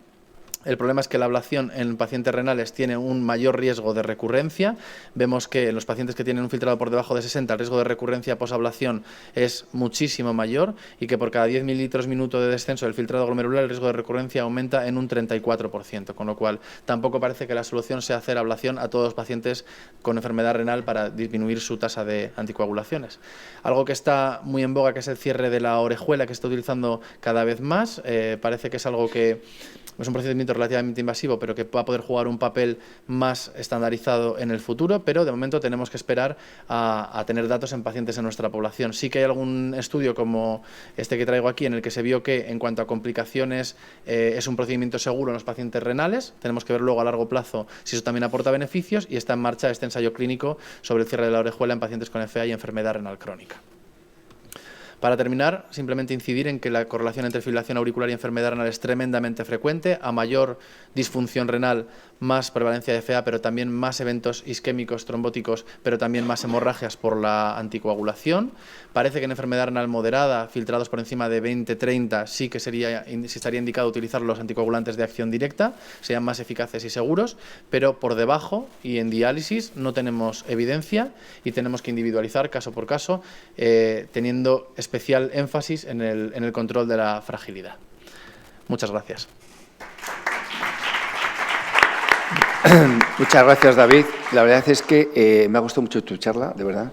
El problema es que la ablación en pacientes renales tiene un mayor riesgo de recurrencia. Vemos que en los pacientes que tienen un filtrado por debajo de 60, el riesgo de recurrencia posablación es muchísimo mayor y que por cada 10 mililitros minuto de descenso del filtrado glomerular el riesgo de recurrencia aumenta en un 34%, con lo cual tampoco parece que la solución sea hacer ablación a todos los pacientes con enfermedad renal para disminuir su tasa de anticoagulaciones. Algo que está muy en boga, que es el cierre de la orejuela, que se está utilizando cada vez más, parece que es algo que es un procedimiento relativamente invasivo, pero que va a poder jugar un papel más estandarizado en el futuro, pero de momento tenemos que esperar a tener datos en pacientes en nuestra población. Sí que hay algún estudio como este que traigo aquí, en el que se vio que en cuanto a complicaciones es un procedimiento seguro en los pacientes renales. Tenemos que ver luego a largo plazo si eso también aporta beneficios, y está en marcha este ensayo clínico sobre el cierre de la orejuela en pacientes con FA y enfermedad renal crónica. Para terminar, simplemente incidir en que la correlación entre fibrilación auricular y enfermedad renal es tremendamente frecuente. A mayor disfunción renal, más prevalencia de FA, pero también más eventos isquémicos, trombóticos, pero también más hemorragias por la anticoagulación. Parece que en enfermedad renal moderada, filtrados por encima de 20-30, sí que estaría indicado utilizar los anticoagulantes de acción directa, serían más eficaces y seguros, pero por debajo y en diálisis no tenemos evidencia y tenemos que individualizar caso por caso, teniendo especial énfasis en el control de la fragilidad. Muchas gracias. Muchas gracias, David. La verdad es que me ha gustado mucho tu charla, de verdad.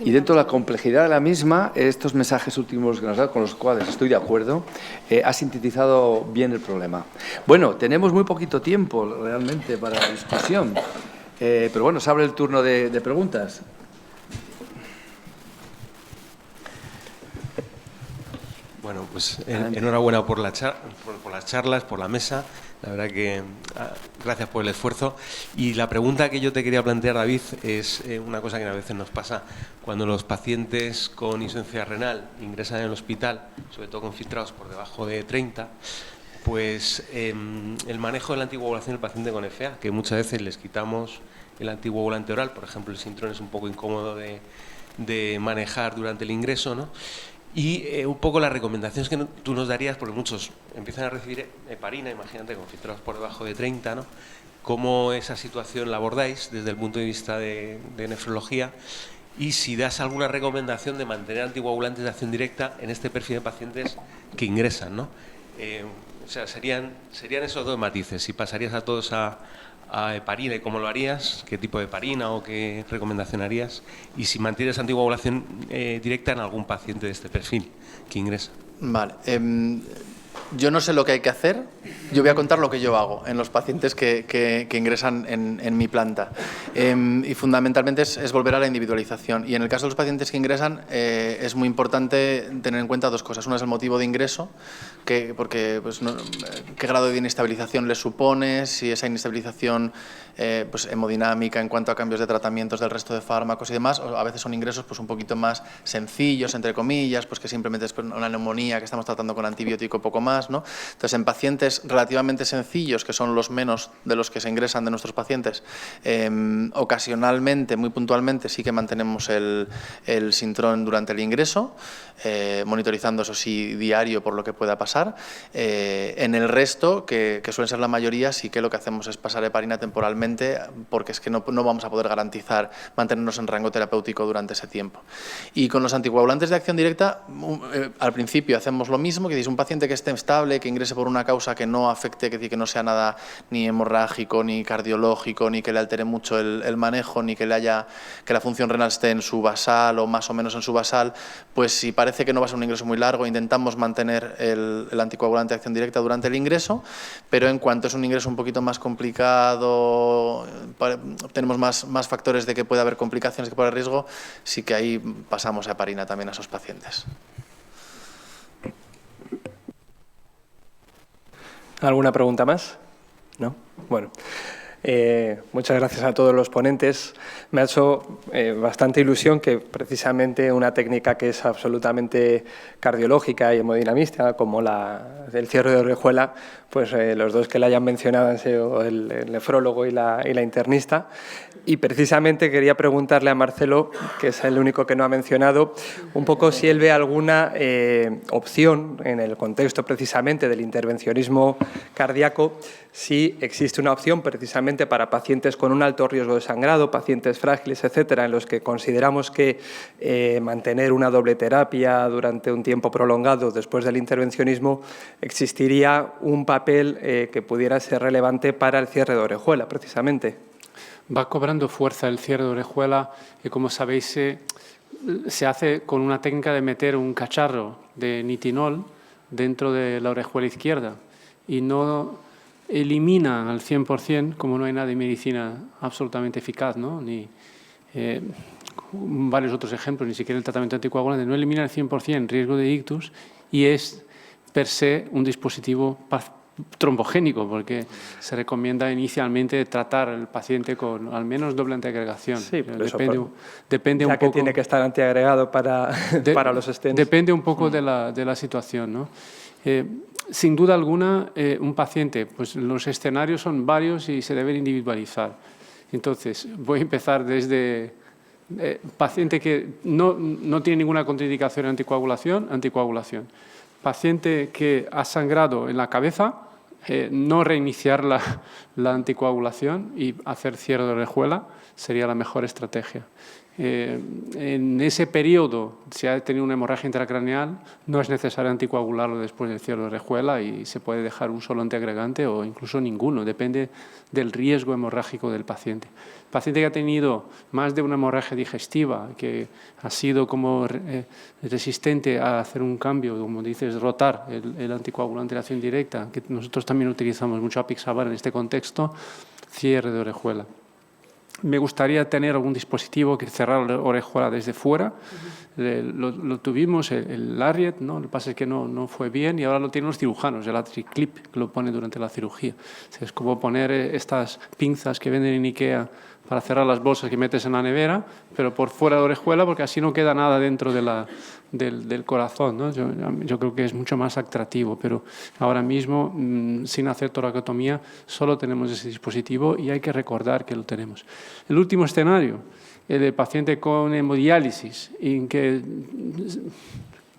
Y dentro de la complejidad de la misma, estos mensajes últimos que nos has dado, con los cuales estoy de acuerdo, has sintetizado bien el problema. Bueno, tenemos muy poquito tiempo realmente para la discusión, pero bueno, se abre el turno de preguntas. Bueno, pues enhorabuena por las charlas, por la mesa. La verdad que gracias por el esfuerzo. Y la pregunta que yo te quería plantear, David, es una cosa que a veces nos pasa cuando los pacientes con insuficiencia renal ingresan en el hospital, sobre todo con filtrados por debajo de 30, pues el manejo de la anticoagulación del paciente con FA, que muchas veces les quitamos el anticoagulante oral, por ejemplo, el Sintrón es un poco incómodo de manejar durante el ingreso, ¿no? Y un poco las recomendaciones que tú nos darías, porque muchos empiezan a recibir heparina, imagínate, con filtrados por debajo de 30, ¿no? ¿Cómo esa situación la abordáis desde el punto de vista de nefrología? Y si das alguna recomendación de mantener anticoagulantes de acción directa en este perfil de pacientes que ingresan, ¿no? O sea, serían esos dos matices. Si pasarías a todos a heparina y cómo lo harías, qué tipo de heparina o qué recomendación harías, y si mantienes anticoagulación directa en algún paciente de este perfil que ingresa. Vale. Yo no sé lo que hay que hacer, yo voy a contar lo que yo hago en los pacientes que ingresan en mi planta. Y fundamentalmente es volver a la individualización. Y en el caso de los pacientes que ingresan es muy importante tener en cuenta dos cosas. Una es el motivo de ingreso, porque pues, qué grado de inestabilización les supone, si esa inestabilización pues, hemodinámica en cuanto a cambios de tratamientos del resto de fármacos y demás, o a veces son ingresos pues, un poquito más sencillos, entre comillas, pues que simplemente es una neumonía que estamos tratando con antibiótico poco más, demás, ¿no? Entonces, en pacientes relativamente sencillos, que son los menos de los que se ingresan de nuestros pacientes, ocasionalmente, muy puntualmente, sí que mantenemos el sintrón durante el ingreso, monitorizando, eso sí, diario por lo que pueda pasar. En el resto, que suelen ser la mayoría, sí que lo que hacemos es pasar heparina temporalmente, porque es que no vamos a poder garantizar mantenernos en rango terapéutico durante ese tiempo. Y con los anticoagulantes de acción directa, al principio hacemos lo mismo, que es un paciente que esté estable, que ingrese por una causa que no afecte, que no sea nada ni hemorrágico, ni cardiológico, ni que le altere mucho el manejo, ni que la función renal esté en su basal o más o menos en su basal, pues si parece que no va a ser un ingreso muy largo, intentamos mantener el anticoagulante de acción directa durante el ingreso, pero en cuanto es un ingreso un poquito más complicado, tenemos más factores de que pueda haber complicaciones, que pueda haber riesgo, sí que ahí pasamos a heparina también a esos pacientes. ¿Alguna pregunta más? ¿No? Bueno, muchas gracias a todos los ponentes. Me ha hecho bastante ilusión que precisamente una técnica que es absolutamente cardiológica y hemodinamista, como el cierre de orejuela, pues los dos que la hayan mencionado han sido el nefrólogo y la internista. Y precisamente quería preguntarle a Marcelo, que es el único que no ha mencionado, un poco si él ve alguna opción en el contexto precisamente del intervencionismo cardíaco, si existe una opción precisamente para pacientes con un alto riesgo de sangrado, pacientes frágiles, etcétera, en los que consideramos que mantener una doble terapia durante un tiempo prolongado después del intervencionismo existiría un papel que pudiera ser relevante para el cierre de orejuela, precisamente. Va cobrando fuerza el cierre de orejuela y, como sabéis, se hace con una técnica de meter un cacharro de nitinol dentro de la orejuela izquierda y no elimina al 100%, como no hay nada de medicina absolutamente eficaz, ¿no? Ni varios otros ejemplos, ni siquiera el tratamiento anticoagulante, no elimina al 100% riesgo de ictus y es per se un dispositivo trombogénico, porque se recomienda inicialmente tratar al paciente con al menos doble antiagregación. Sí, depende un poco. Que tiene que estar antiagregado para los stents. Depende un poco de la situación, ¿no? Sin duda alguna, un paciente, pues los escenarios son varios y se deben individualizar. Entonces, voy a empezar desde paciente que no tiene ninguna contraindicación en anticoagulación. Paciente que ha sangrado en la cabeza, no reiniciar la anticoagulación y hacer cierre de orejuela sería la mejor estrategia. En ese periodo, si ha tenido una hemorragia intracraneal, no es necesario anticoagularlo después del cierre de orejuela y se puede dejar un solo antiagregante o incluso ninguno, depende del riesgo hemorrágico del paciente. Paciente que ha tenido más de una hemorragia digestiva, que ha sido como resistente a hacer un cambio, como dices, rotar el anticoagulante de acción directa, que nosotros también utilizamos mucho apixaban en este contexto, cierre de orejuela. Me gustaría tener algún dispositivo que cerrara la orejuela desde fuera. Lo tuvimos, el Lariat, ¿no? Lo que pasa es que no fue bien y ahora lo tienen los cirujanos, el AtriClip, que lo pone durante la cirugía. Es como poner estas pinzas que venden en Ikea para cerrar las bolsas que metes en la nevera, pero por fuera de la orejuela, porque así no queda nada dentro del corazón, ¿no? Yo creo que es mucho más atractivo, pero ahora mismo, sin hacer toracotomía, solo tenemos ese dispositivo y hay que recordar que lo tenemos. El último escenario, el de paciente con hemodiálisis, en que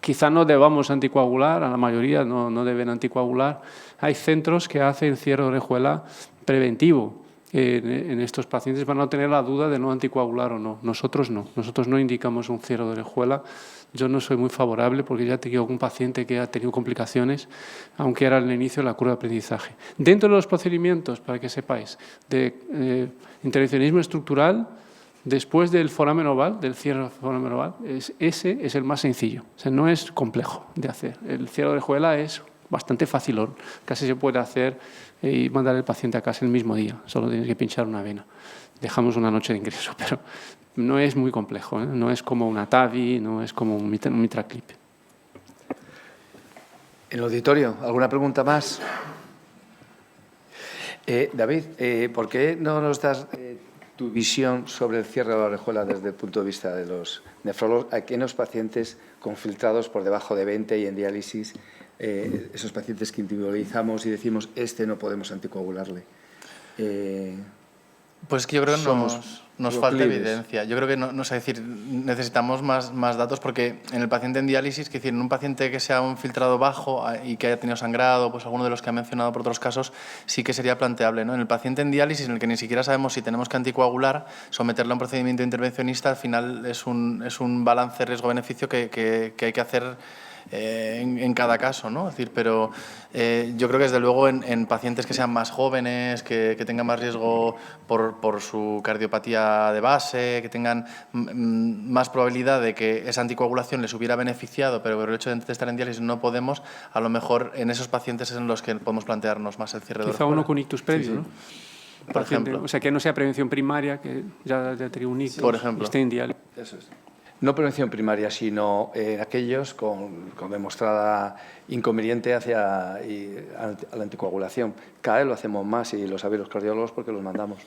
quizá no debamos anticoagular, a la mayoría no deben anticoagular. Hay centros que hacen cierre de orejuela preventivo. En estos pacientes van a tener la duda de no anticoagular o no. Nosotros no indicamos un cierre de orejuela. Yo no soy muy favorable porque ya he tenido algún paciente que ha tenido complicaciones, aunque era el inicio de la curva de aprendizaje. Dentro de los procedimientos, para que sepáis, de intervencionismo estructural, después del foramen oval, del cierre del foramen oval, ese es el más sencillo. O sea, no es complejo de hacer. El cierre de orejuela es bastante fácil, casi se puede hacer y mandar al paciente a casa el mismo día, solo tienes que pinchar una vena. Dejamos una noche de ingreso, pero no es muy complejo, ¿eh? No es como una TAVI, no es como un MitraClip. En el auditorio, ¿alguna pregunta más? David, ¿por qué no nos das tu visión sobre el cierre de la orejuela desde el punto de vista de los nefrólogos? Aquí en los pacientes con filtrados por debajo de 20 y en diálisis, esos pacientes que individualizamos y decimos, este no podemos anticoagularle. Pues que yo creo que nos falta evidencia. Yo creo que es decir, necesitamos más datos, porque en el paciente en diálisis, es decir, en un paciente que sea un filtrado bajo y que haya tenido sangrado, pues alguno de los que ha mencionado por otros casos, sí que sería planteable, ¿no? En el paciente en diálisis, en el que ni siquiera sabemos si tenemos que anticoagular, someterlo a un procedimiento intervencionista, al final es un balance riesgo-beneficio que hay que hacer en cada caso, ¿no? Es decir, pero yo creo que desde luego en pacientes que sean más jóvenes, que tengan más riesgo por su cardiopatía de base, que tengan más probabilidad de que esa anticoagulación les hubiera beneficiado, pero por el hecho de estar en diálisis no podemos, a lo mejor en esos pacientes es en los que podemos plantearnos más el cierre de Quizá uno con ictus previo, ¿no? Por ejemplo. O sea, que no sea prevención primaria, que ya tenga un ictus, por ejemplo. esté en diálisis. Eso es. No prevención primaria, sino aquellos con demostrada inconveniente a la anticoagulación. Cada vez lo hacemos más y lo saben los cardiólogos porque los mandamos.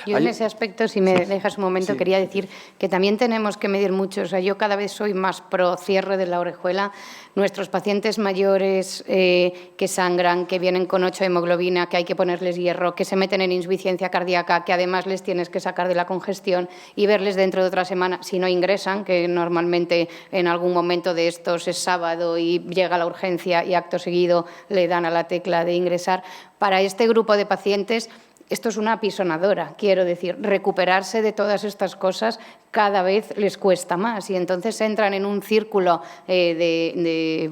Yo en ese aspecto, si me dejas un momento, quería decir que también tenemos que medir mucho. O sea, yo cada vez soy más pro cierre de la orejuela. Nuestros pacientes mayores que sangran, que vienen con 8 de hemoglobina, que hay que ponerles hierro, que se meten en insuficiencia cardíaca, que además les tienes que sacar de la congestión y verles dentro de otra semana, si no ingresan, que normalmente en algún momento de estos es sábado y llega la urgencia y acto seguido le dan a la tecla de ingresar. Para este grupo de pacientes, esto es una apisonadora, quiero decir, recuperarse de todas estas cosas cada vez les cuesta más y entonces entran en un círculo de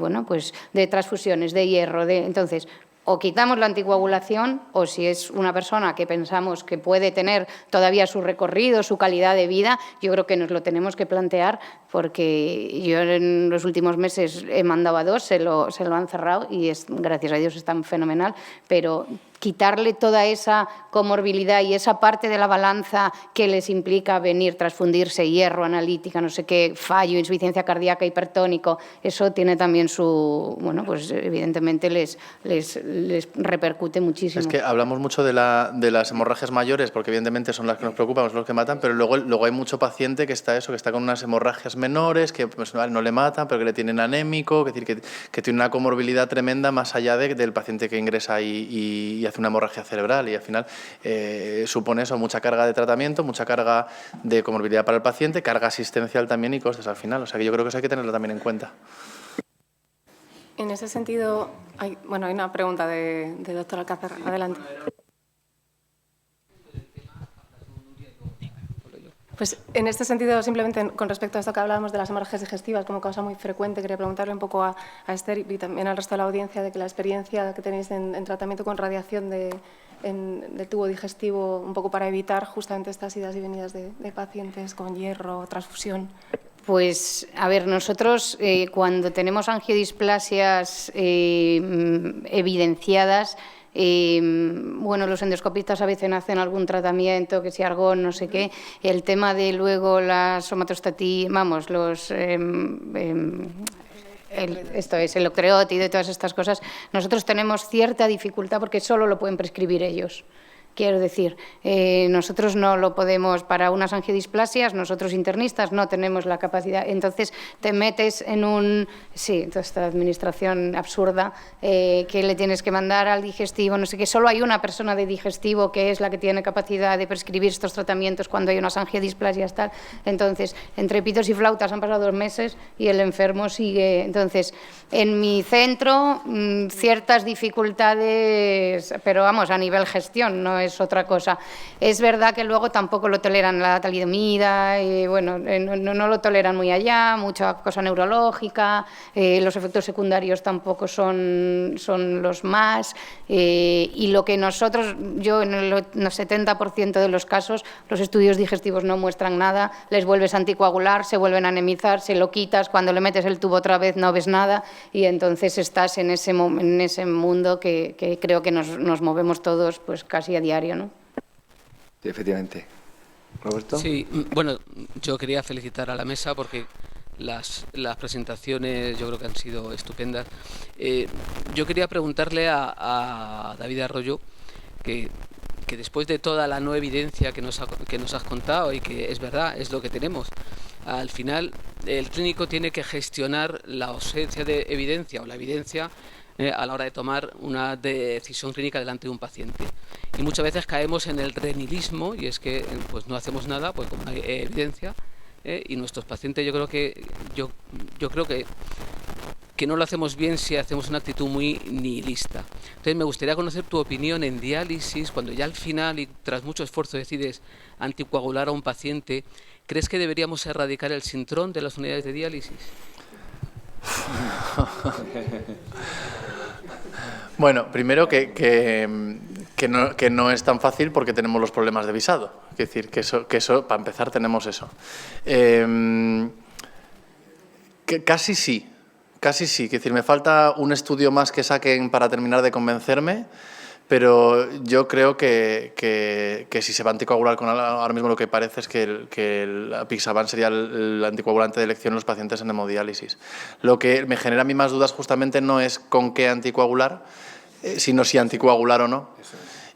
transfusiones, de hierro. Entonces, o quitamos la anticoagulación o si es una persona que pensamos que puede tener todavía su recorrido, su calidad de vida, yo creo que nos lo tenemos que plantear porque yo en los últimos meses he mandado a 2, se lo han cerrado y gracias a Dios están fenomenal, pero quitarle toda esa comorbilidad y esa parte de la balanza que les implica venir, transfundirse, hierro, analítica, no sé qué, fallo, insuficiencia cardíaca, hipertónico, eso tiene también pues evidentemente les repercute muchísimo. Es que hablamos mucho de las hemorragias mayores, porque evidentemente son las que nos preocupan, son los que matan, pero luego hay mucho paciente que está con unas hemorragias menores, que pues, no le matan, pero que le tienen anémico, es decir, que tiene una comorbilidad tremenda más allá del paciente que ingresa y hace una hemorragia cerebral y al final supone eso, mucha carga de tratamiento, mucha carga de comorbilidad para el paciente, carga asistencial también y costes al final. O sea que yo creo que eso hay que tenerlo también en cuenta. En ese sentido, hay una pregunta de doctor Alcázar. Adelante. Pues en este sentido, simplemente con respecto a esto que hablábamos de las hemorragias digestivas como causa muy frecuente, quería preguntarle un poco a Esther y también al resto de la audiencia de que la experiencia que tenéis en tratamiento con radiación del tubo digestivo, un poco para evitar justamente estas idas y venidas de pacientes con hierro, transfusión. Pues, a ver, nosotros cuando tenemos angiodisplasias evidenciadas, los endoscopistas a veces hacen algún tratamiento, que si argón, no sé qué. El tema de luego la somatostatina, el octreótido y todas estas cosas, nosotros tenemos cierta dificultad porque solo lo pueden prescribir ellos. Quiero decir, nosotros no lo podemos, para unas angiodisplasias, nosotros internistas no tenemos la capacidad. Entonces te metes en toda esta administración absurda que le tienes que mandar al digestivo, no sé qué. Solo hay una persona de digestivo que es la que tiene capacidad de prescribir estos tratamientos cuando hay unas angiodisplasias tal. Entonces, entre pitos y flautas han pasado 2 meses y el enfermo sigue. Entonces, en mi centro, ciertas dificultades, pero vamos, a nivel gestión, no es otra cosa. Es verdad que luego tampoco lo toleran la talidomida, no lo toleran muy allá, mucha cosa neurológica, los efectos secundarios tampoco son los más, y lo que yo en el 70% de los casos, los estudios digestivos no muestran nada, les vuelves a anticoagular, se vuelven a anemizar, se lo quitas, cuando le metes el tubo otra vez no ves nada, y entonces estás en ese mundo que creo que nos movemos todos pues casi a diario, ¿no? Sí, efectivamente. ¿Roberto? Sí, bueno, yo quería felicitar a la mesa porque las presentaciones yo creo que han sido estupendas. Yo quería preguntarle a David Arroyo, que que después de toda la no evidencia que nos has contado, y que es verdad, es lo que tenemos, al final el clínico tiene que gestionar la ausencia de evidencia o la evidencia a la hora de tomar una decisión clínica delante de un paciente. Y muchas veces caemos en el renilismo, y es que pues no hacemos nada pues como no hay evidencia, y nuestros pacientes yo creo que no lo hacemos bien si hacemos una actitud muy nihilista. Entonces me gustaría conocer tu opinión en diálisis, cuando ya al final y tras mucho esfuerzo decides anticoagular a un paciente, ¿crees que deberíamos erradicar el sintrón de las unidades de diálisis? Bueno, primero que no es tan fácil porque tenemos los problemas de visado. Es decir, que eso para empezar tenemos eso. Casi sí. Casi sí, es decir, me falta un estudio más que saquen para terminar de convencerme, pero yo creo que si se va a anticoagular con ahora mismo lo que parece es que el apixaban sería el anticoagulante de elección en los pacientes en hemodiálisis. Lo que me genera a mí más dudas justamente no es con qué anticoagular, sino si anticoagular o no.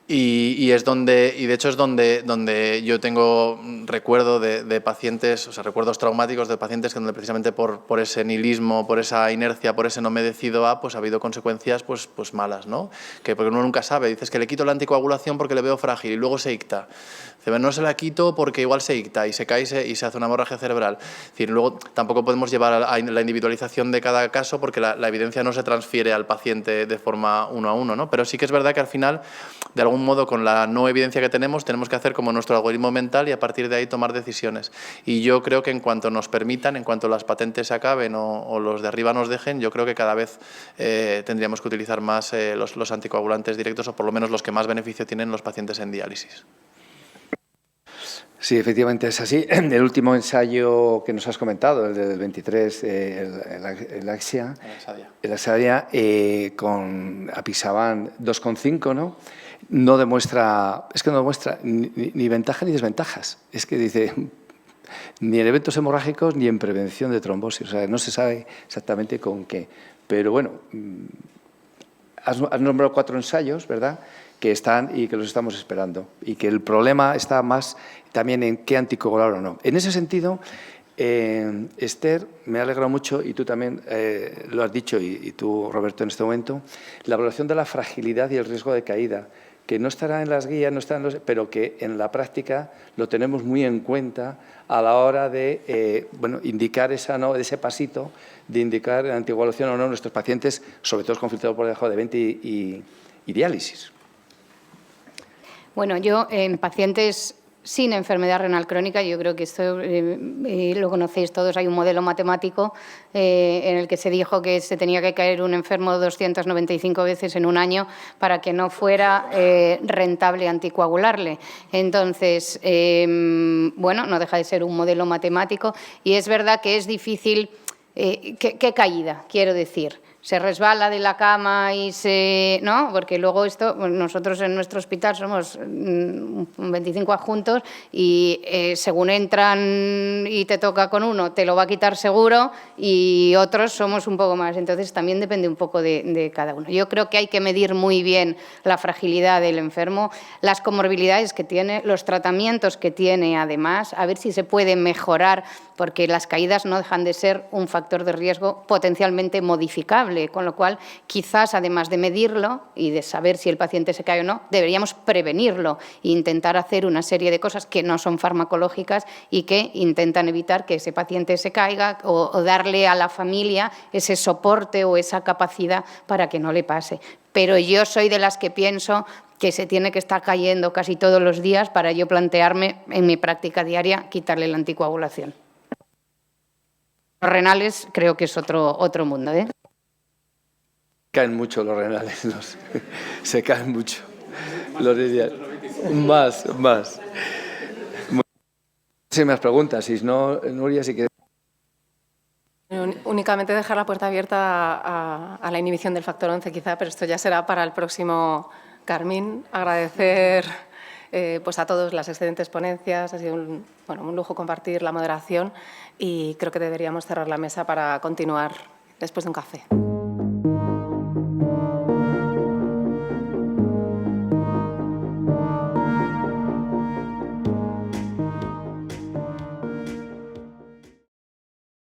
Y de hecho es donde yo tengo recuerdo de pacientes, o sea, recuerdos traumáticos de pacientes que donde precisamente por ese nihilismo, por esa inercia, por ese no me decido a, pues ha habido consecuencias pues malas, ¿no? Que porque uno nunca sabe, dices que le quito la anticoagulación porque le veo frágil y luego se icta. No se la quito porque igual se icta y se cae y se hace una hemorragia cerebral. Es decir, luego tampoco podemos llevar a la individualización de cada caso porque la evidencia no se transfiere al paciente de forma uno a uno, ¿no? Pero sí que es verdad que al final, de algún modo, con la no evidencia que tenemos que hacer como nuestro algoritmo mental y a partir de ahí tomar decisiones. Y yo creo que en cuanto nos permitan, en cuanto las patentes se acaben o los de arriba nos dejen, yo creo que cada vez tendríamos que utilizar más los anticoagulantes directos, o por lo menos los que más beneficio tienen los pacientes en diálisis. Sí, efectivamente es así. El último ensayo que nos has comentado, el del 23, el Axadia, con apixaban 2,5, ¿no? No demuestra ni ventaja ni desventajas. Es que dice, ni en eventos hemorrágicos ni en prevención de trombosis. O sea, no se sabe exactamente con qué. Pero bueno, has nombrado 4 ensayos, ¿verdad?, que están y que los estamos esperando. Y que el problema está más también en qué anticoagular o no. En ese sentido, Esther, me ha alegrado mucho, y tú también lo has dicho, y tú, Roberto, en este momento, la evaluación de la fragilidad y el riesgo de caída, que no estará en las guías, pero que en la práctica lo tenemos muy en cuenta a la hora de indicar ese pasito, de indicar la anticoagulación o no en nuestros pacientes, sobre todo con filtrado por debajo de 20 y diálisis. Bueno, yo en pacientes sin enfermedad renal crónica, yo creo que esto lo conocéis todos, hay un modelo matemático en el que se dijo que se tenía que caer un enfermo 295 veces en un año para que no fuera rentable anticoagularle. Entonces, bueno, no deja de ser un modelo matemático y es verdad que es difícil. ¿Qué caída, quiero decir? Se resbala de la cama y ¿no? Porque luego nosotros en nuestro hospital somos 25 adjuntos y según entran y te toca con uno, te lo va a quitar seguro, y otros somos un poco más. Entonces también depende un poco de cada uno. Yo creo que hay que medir muy bien la fragilidad del enfermo, las comorbilidades que tiene, los tratamientos que tiene además, a ver si se puede mejorar, porque las caídas no dejan de ser un factor de riesgo potencialmente modificable. Con lo cual, quizás, además de medirlo y de saber si el paciente se cae o no, deberíamos prevenirlo e intentar hacer una serie de cosas que no son farmacológicas y que intentan evitar que ese paciente se caiga o darle a la familia ese soporte o esa capacidad para que no le pase. Pero yo soy de las que pienso que se tiene que estar cayendo casi todos los días para yo plantearme en mi práctica diaria quitarle la anticoagulación. Los renales creo que es otro mundo, ¿eh? Caen mucho los renales, se caen mucho. Los más. Muchísimas preguntas, si no, Nuria, si quieres. Únicamente dejar la puerta abierta a la inhibición del factor 11 quizá, pero esto ya será para el próximo Carmín. Agradecer pues a todos las excelentes ponencias, ha sido un lujo compartir la moderación y creo que deberíamos cerrar la mesa para continuar después de un café.